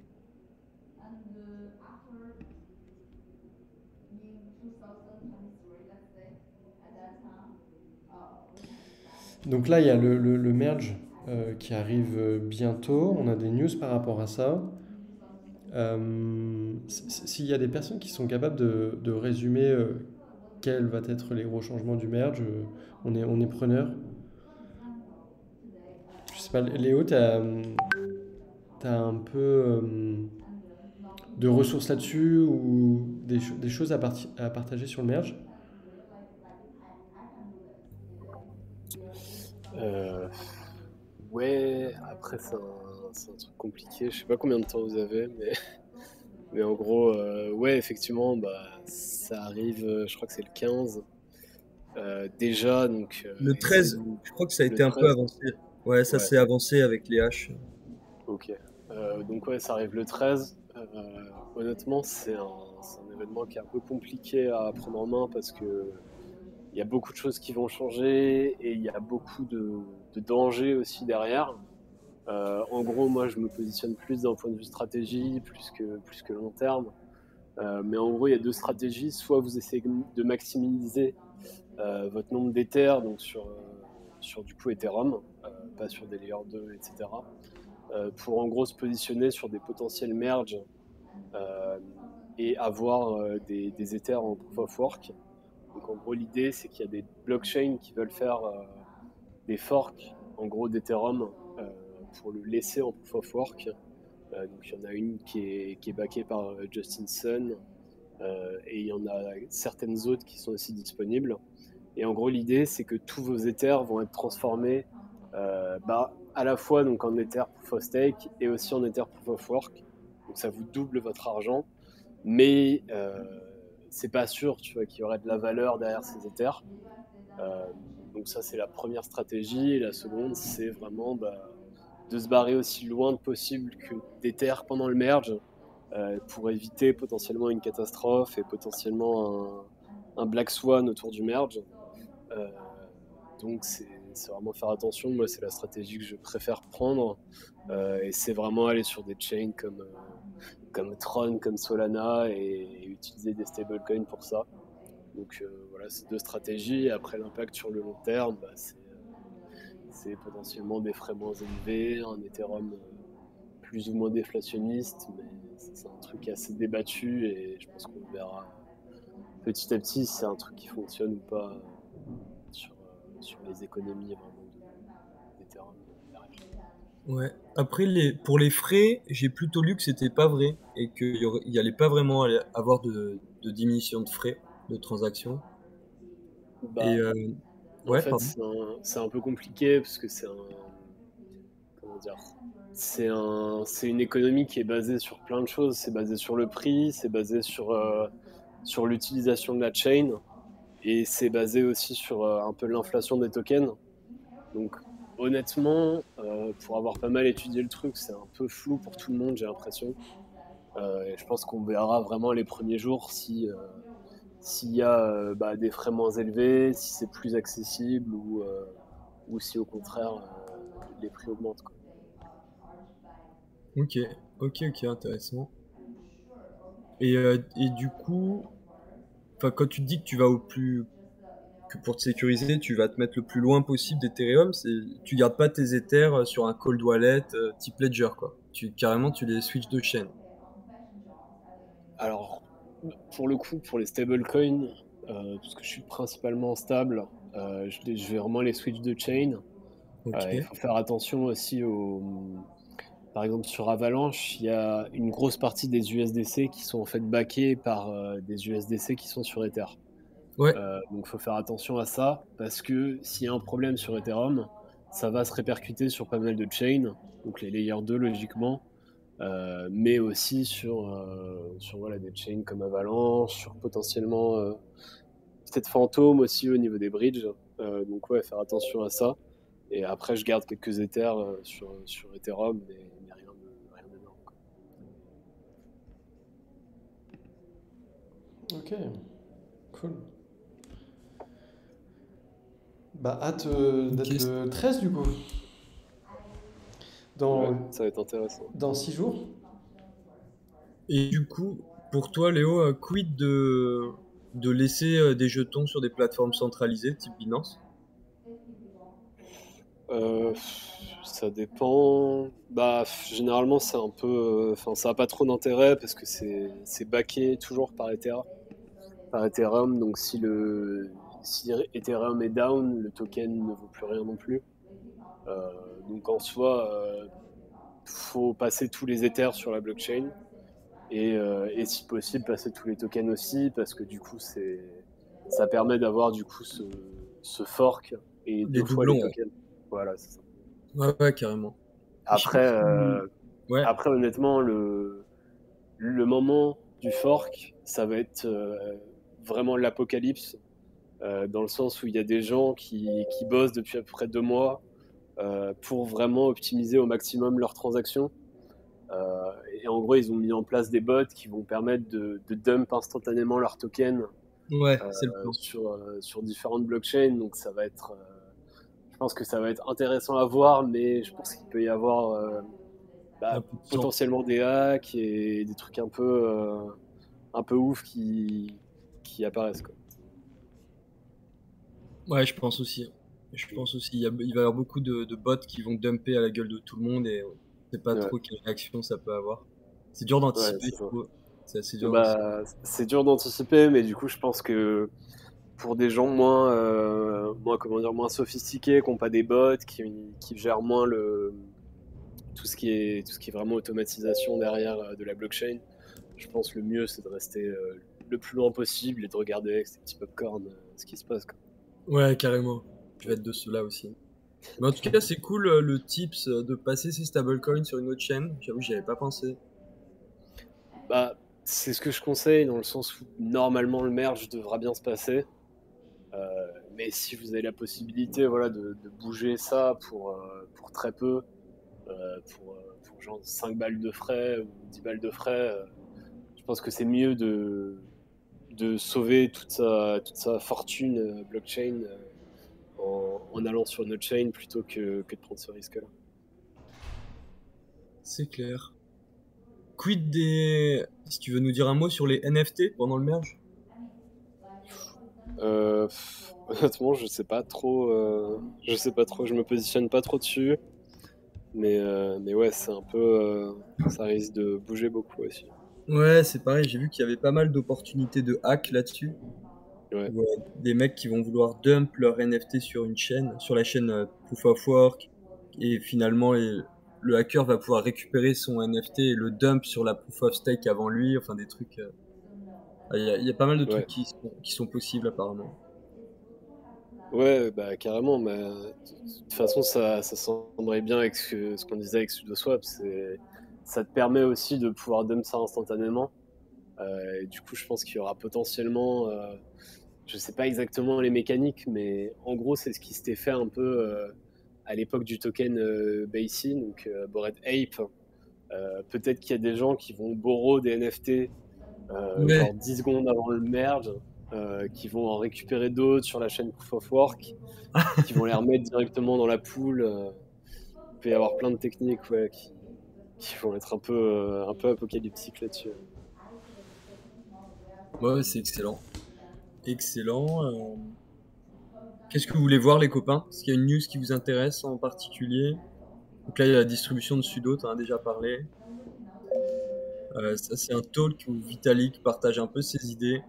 Donc là, il y a le merge qui arrive bientôt. On a des news par rapport à ça. S'il y a des personnes qui sont capables de résumer quels vont être les gros changements du merge, on est preneur. Je sais pas, Léo, t'as un peu de ressources là-dessus ou des choses à partager sur le merge? Ouais, après c'est un truc compliqué. Je sais pas combien de temps vous avez, mais Mais en gros, ouais, effectivement, ça arrive, je crois que c'est le 15 déjà. Donc, Le et si 13, je crois que ça a le été un peu 13, avancé. Ouais, ça ouais, s'est avancé avec les haches. ok. Donc, ouais, ça arrive le 13. Honnêtement, c'est un événement qui est un peu compliqué à prendre en main parce que il y a beaucoup de choses qui vont changer et il y a beaucoup de dangers aussi derrière. En gros, moi, je me positionne plus d'un point de vue stratégie, plus que long terme. Mais en gros, il y a deux stratégies. Soit vous essayez de maximiser votre nombre d'Ethers, donc sur du coup Ethereum, pas sur des Layer 2, etc. Pour en gros se positionner sur des potentiels merges euh, et avoir des Ethers en Proof of Work. Donc en gros, l'idée, c'est qu'il y a des blockchains qui veulent faire des forks, en gros, d'Ethereum pour le laisser en Proof of Work. Donc il y en a une qui est backée par Justin Sun et il y en a certaines autres qui sont aussi disponibles. Et en gros, l'idée, c'est que tous vos Ethers vont être transformés à la fois donc, en Ether Proof of Stake et aussi en Ether Proof of Work. Donc ça vous double votre argent, mais c'est pas sûr, tu vois, qu'il y aurait de la valeur derrière ces Ethers. Euh, donc ça, c'est la première stratégie. Et la seconde, c'est vraiment de se barrer aussi loin que possible que d'Ether pendant le merge pour éviter potentiellement une catastrophe et potentiellement un Black Swan autour du merge. Euh, donc c'est vraiment faire attention. Moi, c'est la stratégie que je préfère prendre. Et c'est vraiment aller sur des chains comme Tron, comme Solana et utiliser des stablecoins pour ça. Donc voilà, c'est deux stratégies. Et après, l'impact sur le long terme, c'est potentiellement des frais moins élevés, un Ethereum plus ou moins déflationniste, mais c'est un truc assez débattu et je pense qu'on verra petit à petit si c'est un truc qui fonctionne ou pas sur les économies vraiment d'Ethereum derrière. Ouais. Après, pour les frais, j'ai plutôt lu que c'était pas vrai et qu'il y allait pas vraiment avoir de diminution de frais de transaction. Et Bah, en ouais, fait, pardon. c'est un peu compliqué parce que comment dire, c'est une économie qui est basée sur plein de choses. C'est basé sur le prix, c'est basé sur l'utilisation de la chain et c'est basé aussi sur un peu l'inflation des tokens. Donc, honnêtement, pour avoir pas mal étudié le truc, c'est un peu flou pour tout le monde, j'ai l'impression. Et je pense qu'on verra vraiment les premiers jours s'il y a des frais moins élevés, si c'est plus accessible ou si au contraire les prix augmentent, quoi. Ok, ok, intéressant. Et du coup, enfin, quand tu te dis que tu vas que pour te sécuriser, tu vas te mettre le plus loin possible d'Ethereum, tu gardes pas tes Ethers sur un cold wallet type Ledger, quoi. Carrément, tu les switches de chaîne. Alors, pour le coup, pour les stablecoins, parce que je suis principalement stable, je vais vraiment les switch de chain. Ok. Il faut faire attention aussi par exemple, sur Avalanche, il y a une grosse partie des USDC qui sont en fait backés par des USDC qui sont sur Ether. Ouais. Donc, il faut faire attention à ça parce que s'il y a un problème sur Ethereum, ça va se répercuter sur pas mal de chains, donc les Layer 2 logiquement, mais aussi sur voilà, des chains comme Avalanche, sur potentiellement peut-être Phantom aussi au niveau des bridges. Donc, ouais, faire attention à ça. Et après, je garde quelques Ethers sur Ethereum, mais rien d'énorme, quoi. Ok, cool. Bah, hâte d'être Ok. le 13 du coup. Ouais, Dans, ça va être intéressant. dans 6 jours. Et du coup, pour toi, Léo, quid de laisser des jetons sur des plateformes centralisées type Binance? Euh, Ça dépend. Généralement, c'est un peu. Enfin, ça n'a pas trop d'intérêt parce que c'est backé toujours par Ethereum. Donc, si Ethereum est down, le token ne vaut plus rien non plus. Euh, donc, en soi, faut passer tous les Ethers sur la blockchain et si possible, passer tous les tokens aussi parce que du coup, ça permet d'avoir du coup ce fork et Les deux fois les doublons, ouais. tokens. Voilà, c'est ça. Ouais, ouais, carrément. Je sais pas Après, si... Ouais, après honnêtement, le moment du fork, ça va être vraiment l'apocalypse, dans le sens où il y a des gens qui bossent depuis à peu près 2 mois pour vraiment optimiser au maximum leurs transactions. Et en gros, ils ont mis en place des bots qui vont permettre de dump instantanément leurs tokens Ouais, c'est le plan. sur différentes blockchains. Donc ça va être, je pense que ça va être intéressant à voir, mais je pense qu'il peut y avoir Un peu de sang. potentiellement des hacks et des trucs un peu ouf qui apparaissent, quoi. Ouais, je pense aussi. Je pense aussi. Il va y avoir beaucoup de bots qui vont dumper à la gueule de tout le monde et on sait pas Ouais. trop quelle réaction ça peut avoir. C'est dur d'anticiper, Ouais, c'est je ça. trouve. C'est assez dur d'anticiper. C'est dur d'anticiper, mais du coup, je pense que pour des gens moins sophistiqués, qui n'ont pas des bots, qui gèrent moins tout ce qui est vraiment automatisation derrière de la blockchain, je pense que le mieux, c'est de rester le plus loin possible et de regarder avec ces petits popcorn ce qui se passe, quoi. Ouais, carrément. Je vais être de ceux-là aussi. Mais en tout cas, c'est cool le tips de passer ces stablecoins sur une autre chaîne. J'avoue, j'y avais pas pensé. Bah, c'est ce que je conseille dans le sens où normalement le merge devra bien se passer. Mais si vous avez la possibilité de bouger ça pour très peu, pour genre 5 balles de frais ou 10 balles de frais, je pense que c'est mieux de sauver toute sa fortune blockchain en allant sur notre chain plutôt que de prendre ce risque-là. C'est clair. Quid des... Si tu veux nous dire un mot sur les NFT pendant le merge? Honnêtement, je sais pas trop. Je me positionne pas trop dessus. Mais ouais, c'est un peu. Ça risque de bouger beaucoup aussi. Ouais, c'est pareil, j'ai vu qu'il y avait pas mal d'opportunités de hack là-dessus. Ouais. Où, des mecs qui vont vouloir dump leur NFT sur une chaîne, sur la chaîne Proof of Work, et finalement le hacker va pouvoir récupérer son NFT et le dump sur la Proof of Stake avant lui, enfin des trucs. Il y a pas mal de trucs Ouais. qui sont possibles apparemment. Ouais, bah carrément. Mais de toute façon, ça s'embraye bien avec ce qu'on disait avec SudoSwap. Ça te permet aussi de pouvoir dump ça instantanément. Et du coup, je pense qu'il y aura potentiellement. Je sais pas exactement les mécaniques, mais en gros, c'est ce qui s'était fait un peu à l'époque du token BAYC, donc Bored Ape. Peut-être qu'il y a des gens qui vont borrow des NFT Ouais, genre 10 secondes avant le merge, qui vont en récupérer d'autres sur la chaîne Proof of Work, qui vont les remettre directement dans la pool. Il peut y avoir plein de techniques qui vont être un peu apocalyptiques là-dessus. ouais, c'est excellent. Excellent. Qu'est-ce que vous voulez voir les copains? Est-ce qu'il y a une news qui vous intéresse en particulier? Donc là, il y a la distribution de Sudo, tu en as déjà parlé. Ça, c'est un talk où Vitalik partage un peu ses idées.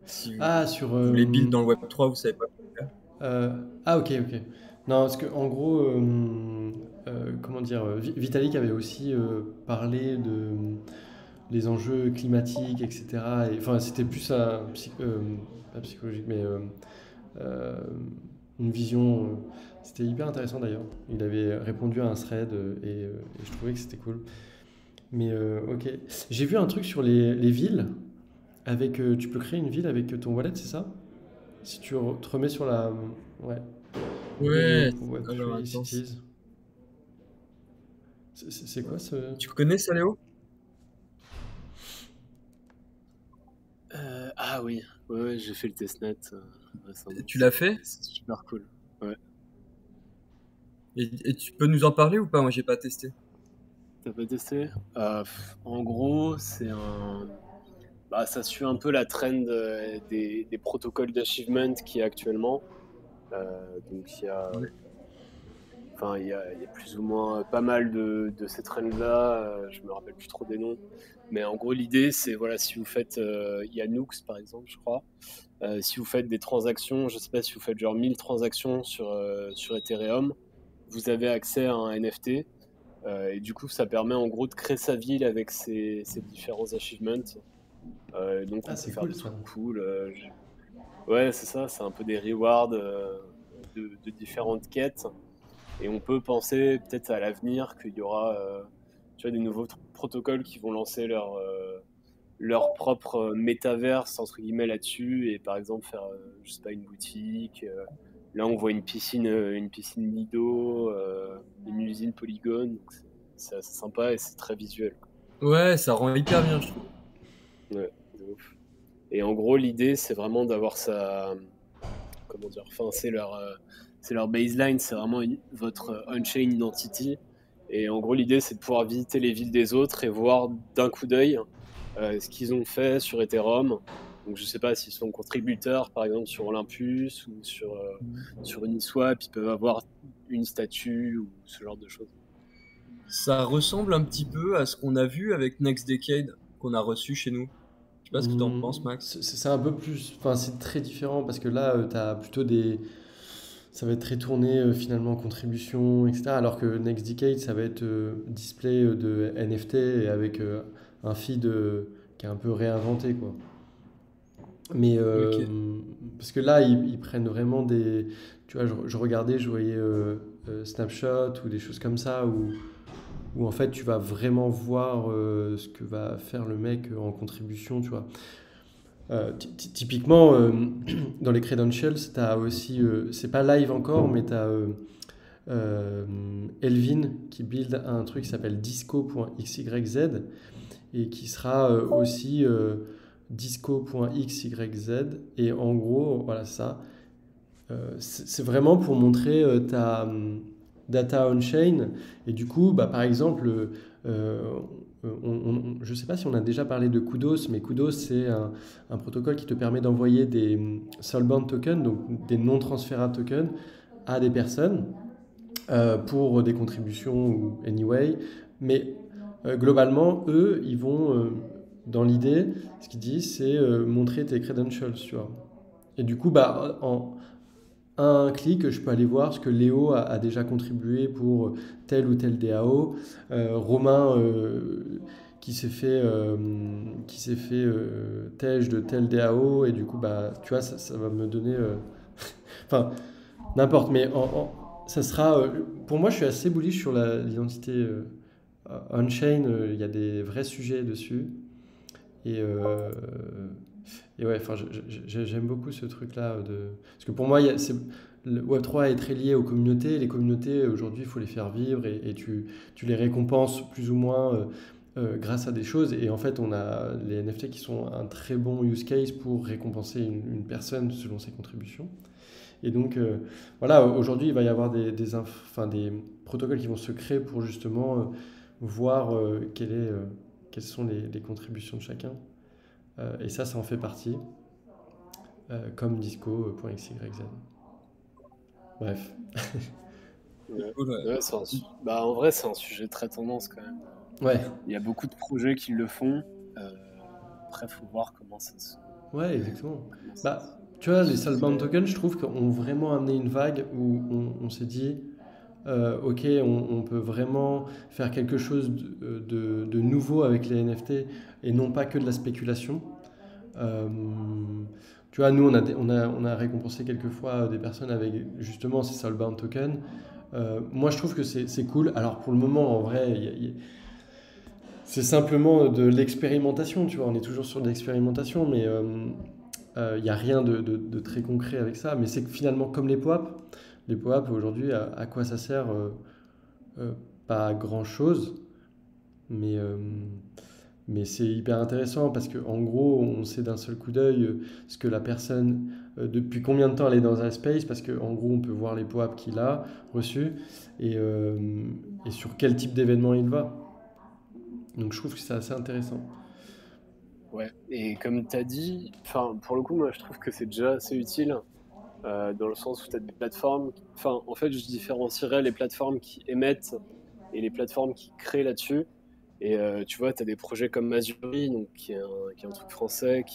Si Ah, sur. vous voulez build dans le Web3, vous savez pas quoi faire. Ah, ok, ok. Non, parce que en gros, comment dire, Vitalik avait aussi parlé de les enjeux climatiques, etc. Enfin, c'était plus pas psychologique, mais euh, une vision. C'était hyper intéressant d'ailleurs. Il avait répondu à un thread et je trouvais que c'était cool. Mais ok. J'ai vu un truc sur les villes. Avec, tu peux créer une ville avec ton wallet, c'est ça? Si tu te remets sur la. Ouais. Ouais, alors Web3 attends. Cities. C'est quoi ce. Tu connais ça, Léo? Ah oui, ouais, j'ai fait le testnet récemment. Tu l'as fait? C'est super cool. Ouais. Et tu peux nous en parler ou pas? Moi, j'ai pas testé. T'as pas testé? En gros, ça suit un peu la trend des protocoles d'achievement qui est actuellement. Donc il y a plus ou moins pas mal de ces trends-là. Je me rappelle plus trop des noms. Mais en gros, l'idée, c'est si vous faites. Il y a Nooks, par exemple, je crois. Si vous faites des transactions, je sais pas si vous faites genre 1000 transactions sur Ethereum, vous avez accès à un NFT. Et du coup, ça permet en gros de créer sa ville avec ces différents achievements. Donc, on Ah, peut c'est faire cool des ça. trucs cool. Ouais, c'est ça, c'est un peu des rewards de différentes quêtes. Et on peut penser peut-être à l'avenir qu'il y aura tu vois, des nouveaux protocoles qui vont lancer leur propre métaverse entre guillemets là-dessus et par exemple faire, je sais pas, une boutique. Là, on voit une piscine Lido, une usine Polygone. Donc c'est assez sympa et c'est très visuel. Ouais, ça rend hyper bien, je trouve. Ouais, de ouf. Et en gros, l'idée, c'est vraiment d'avoir comment dire, enfin, c'est leur baseline, c'est vraiment votre on-chain identity. Et en gros, l'idée, c'est de pouvoir visiter les villes des autres et voir d'un coup d'œil ce qu'ils ont fait sur Ethereum. Donc, je sais pas s'ils sont contributeurs, par exemple, sur Olympus ou sur Uniswap, ils peuvent avoir une statue ou ce genre de choses. Ça ressemble un petit peu à ce qu'on a vu avec Next Decade, qu'on a reçu chez nous. Je sais pas ce que t'en penses, Max. C'est un peu plus. Enfin, c'est très différent parce que là, tu as plutôt des. Ça va être très tourné finalement contribution, etc. Alors que Next Decade, ça va être display de NFT et avec un feed qui est un peu réinventé, quoi. Mais Ok. parce que là, ils prennent vraiment des. Tu vois, je regardais, je voyais Snapshot ou des choses comme ça où en fait tu vas vraiment voir ce que va faire le mec en contribution, tu vois. Typiquement, dans les credentials, tu as aussi, c'est pas live encore, mais tu as Elvin qui build un truc qui s'appelle disco.xyz et qui sera aussi disco.xyz. Et en gros, voilà ça. C'est vraiment pour montrer ta data on-chain. Et du coup, bah, par exemple, je ne sais pas si on a déjà parlé de Kudos, mais Kudos, c'est un protocole qui te permet d'envoyer des soulbound tokens, donc des non transférables tokens, à des personnes pour des contributions ou anyway. Mais globalement, eux, ils vont, dans l'idée, ce qu'ils disent, c'est montrer tes credentials, tu vois. Et du coup, bah, en un clic, je peux aller voir ce que Léo a déjà contribué pour tel ou tel DAO. Romain qui s'est fait tège de tel DAO et du coup bah tu vois ça va me donner enfin n'importe mais ça sera pour moi je suis assez bullish sur l'identité on-chain. Il y a des vrais sujets dessus et ouais, enfin, j'aime beaucoup ce truc-là. Parce que pour moi, le Web3 est très lié aux communautés. Les communautés, aujourd'hui, il faut les faire vivre et tu les récompenses plus ou moins grâce à des choses. Et en fait, on a les NFT qui sont un très bon use case pour récompenser une personne selon ses contributions. Et donc, voilà, aujourd'hui, il va y avoir des protocoles qui vont se créer pour justement voir quelles sont les contributions de chacun. Et ça en fait partie, comme disco.xyz. Bref. Ouais. Cool, ouais. Ouais, en vrai, c'est un sujet très tendance quand même. Ouais, Il y a beaucoup de projets qui le font. Après, il faut voir comment ça se. ouais, exactement. comment ça Bah, tu vois, les se Soulbound fait. Tokens, je trouve qu'ont vraiment amené une vague où on s'est dit, ok, on peut vraiment faire quelque chose de nouveau avec les NFT et non pas que de la spéculation. Euh, Tu vois, nous, on a récompensé quelques fois des personnes avec justement ces Soulbound Tokens. Moi, je trouve que c'est cool. Alors, pour le moment, en vrai, c'est simplement de l'expérimentation, tu vois. On est toujours sur de l'expérimentation, mais il n'y a rien de très concret avec ça. Mais c'est que finalement, comme les POAP aujourd'hui, à quoi ça sert euh, pas grand-chose, mais, euh, mais c'est hyper intéressant parce qu'en gros, on sait d'un seul coup d'œil ce que la personne, depuis combien de temps elle est dans un space, parce qu'en gros, on peut voir les POAP qu'il a reçus et sur quel type d'événement il va. Donc je trouve que c'est assez intéressant. Ouais. Et comme tu as dit, pour le coup, moi, je trouve que c'est déjà assez utile dans le sens où tu as des plateformes. En fait, je différencierais les plateformes qui émettent et les plateformes qui créent là-dessus. Et tu vois, tu as des projets comme Mazuri, donc, qui est un truc français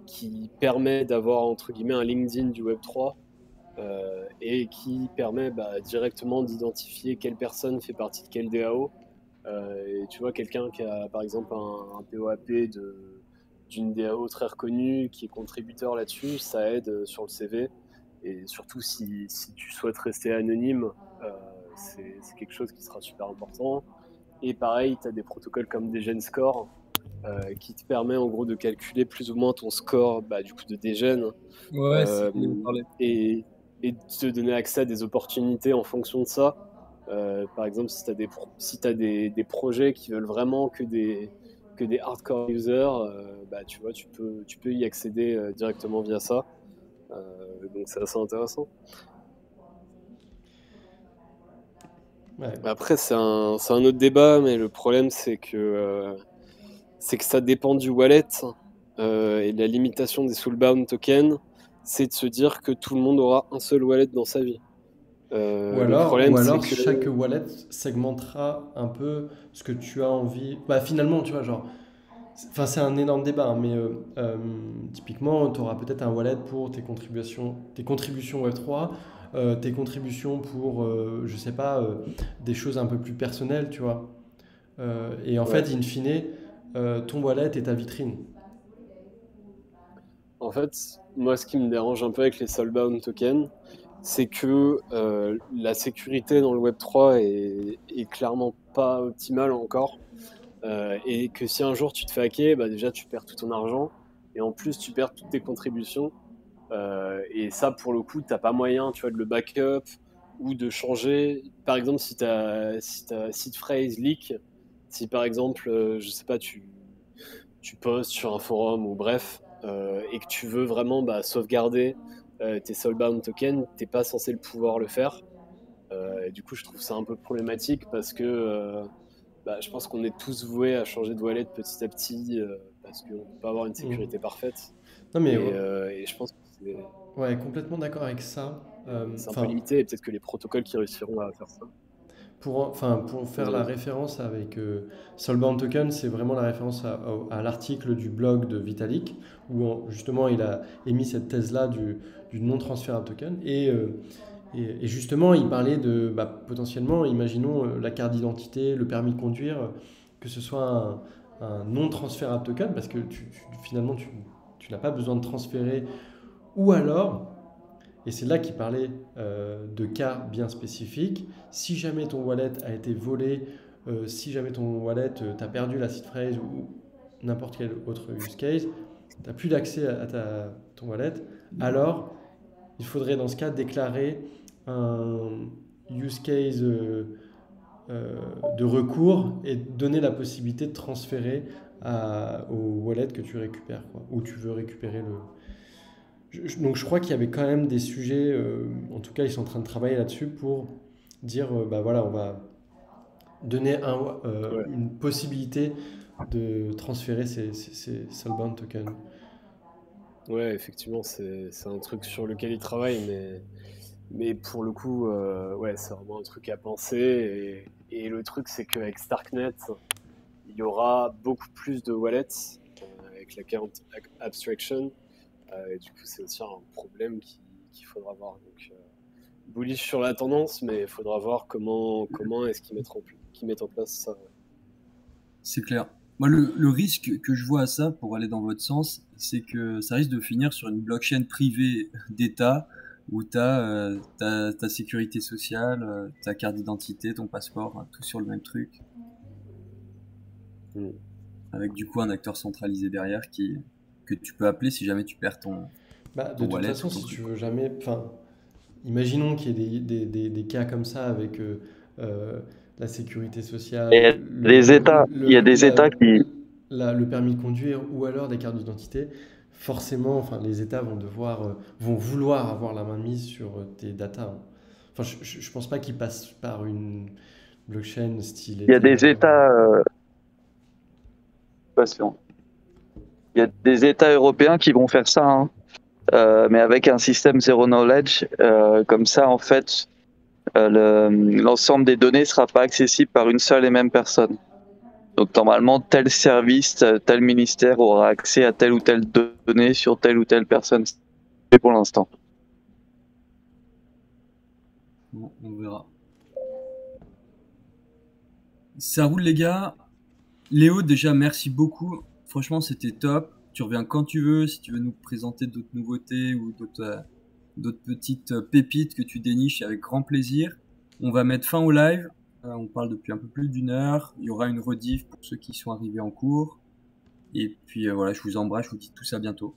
qui permet d'avoir entre guillemets un LinkedIn du Web3 et qui permet directement d'identifier quelle personne fait partie de quel DAO. Et tu vois, quelqu'un qui a par exemple un POAP d'une DAO très reconnue, qui est contributeur là-dessus, ça aide sur le CV. Et surtout, si tu souhaites rester anonyme, c'est quelque chose qui sera super important. Et pareil, tu as des protocoles comme Degen Score qui te permet en gros de calculer plus ou moins ton score du coup de Degen Ouais, c'est on en parlait. et de te donner accès à des opportunités en fonction de ça. Par exemple, si tu as des projets qui veulent vraiment que des hardcore users, tu vois, tu peux y accéder directement via ça. Donc c'est assez intéressant. Ouais. Après, c'est un autre débat, mais le problème, c'est que ça dépend du wallet. Et la limitation des soulbound tokens, c'est de se dire que tout le monde aura un seul wallet dans sa vie. Ou Le alors, problème, c'est que chaque wallet segmentera un peu ce que tu as envie. Bah, finalement, tu vois, genre, c'est un énorme débat, hein, mais typiquement, tu auras peut-être un wallet pour tes contributions Web3, tes contributions pour, je sais pas, des choses un peu plus personnelles, tu vois. Et en Ouais. fait, in fine, ton wallet est ta vitrine. En fait, moi, ce qui me dérange un peu avec les soulbound tokens, c'est que la sécurité dans le Web3 est clairement pas optimale encore. Et que si un jour tu te fais hacker, déjà tu perds tout ton argent et en plus tu perds toutes tes contributions. Et ça, pour le coup, t'as pas moyen, tu vois, de le backup ou de changer. Par exemple, si ta seed phrase leak, si par exemple, je sais pas, tu postes sur un forum ou bref, et que tu veux vraiment sauvegarder tes soulbound tokens, t'es pas censé le pouvoir le faire. Et du coup, je trouve ça un peu problématique parce que je pense qu'on est tous voués à changer de wallet petit à petit parce qu'on peut pas avoir une sécurité parfaite. Non, mais Et je pense que c'est ouais, complètement d'accord avec ça. un peu limité et peut-être que les protocoles qui réussiront à faire ça. Pour faire la référence avec Soulbound Token, c'est vraiment la référence à l'article du blog de Vitalik, où justement il a émis cette thèse-là du non-transférable token. Et justement, il parlait de potentiellement, imaginons la carte d'identité, le permis de conduire, que ce soit un non-transférable token, parce que finalement tu n'as pas besoin de transférer, ou alors. Et c'est là qu'il parlait de cas bien spécifiques. Si jamais ton wallet a été volé, si jamais ton wallet, tu as perdu la seed phrase ou n'importe quel autre use case, tu n'as plus d'accès à ton wallet, alors il faudrait dans ce cas déclarer un use case de recours et donner la possibilité de transférer au wallet que tu récupères, quoi, ou tu veux récupérer le. Donc je crois qu'il y avait quand même des sujets, en tout cas ils sont en train de travailler là-dessus pour dire, voilà, on va donner une possibilité de transférer ces soulbound tokens. Ouais, effectivement, c'est un truc sur lequel ils travaillent, mais pour le coup, c'est vraiment un truc à penser. Et le truc, c'est qu'avec Starknet, il y aura beaucoup plus de wallets avec l'account abstraction. Et du coup, c'est aussi un problème qu'il faudra voir. Donc, bullish sur la tendance, mais il faudra voir comment est-ce qu'ils mettent en place ça. C'est clair. Moi, le risque que je vois à ça, pour aller dans votre sens, c'est que ça risque de finir sur une blockchain privée d'État où tu as ta sécurité sociale, ta carte d'identité, ton passeport, tout sur le même truc. Avec du coup un acteur centralisé derrière que tu peux appeler si jamais tu perds ton De toute façon, si tu veux jamais. Imaginons qu'il y ait des cas comme ça avec la sécurité sociale. Il y a des États qui. Le permis de conduire ou alors des cartes d'identité. Forcément, les États vont vouloir avoir la main mise sur tes datas. Je pense pas qu'ils passent par une blockchain style. Il y a des États. Il y a des États européens qui vont faire ça, hein. Mais avec un système zero knowledge, comme ça, en fait, l'ensemble des données ne sera pas accessible par une seule et même personne. Donc normalement, tel service, tel ministère aura accès à telle ou telle donnée sur telle ou telle personne. C'est pour l'instant. Bon, on verra. Ça roule les gars. Léo, déjà merci beaucoup. Franchement, c'était top. Tu reviens quand tu veux, si tu veux nous présenter d'autres nouveautés ou d'autres petites pépites que tu déniches avec grand plaisir. On va mettre fin au live. On parle depuis un peu plus d'une heure. Il y aura une rediff pour ceux qui sont arrivés en cours. Et puis voilà, je vous embrasse, je vous dis tout ça bientôt.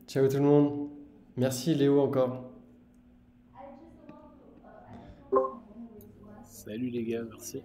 Ciao tout le monde. Merci Léo encore. Salut les gars, merci.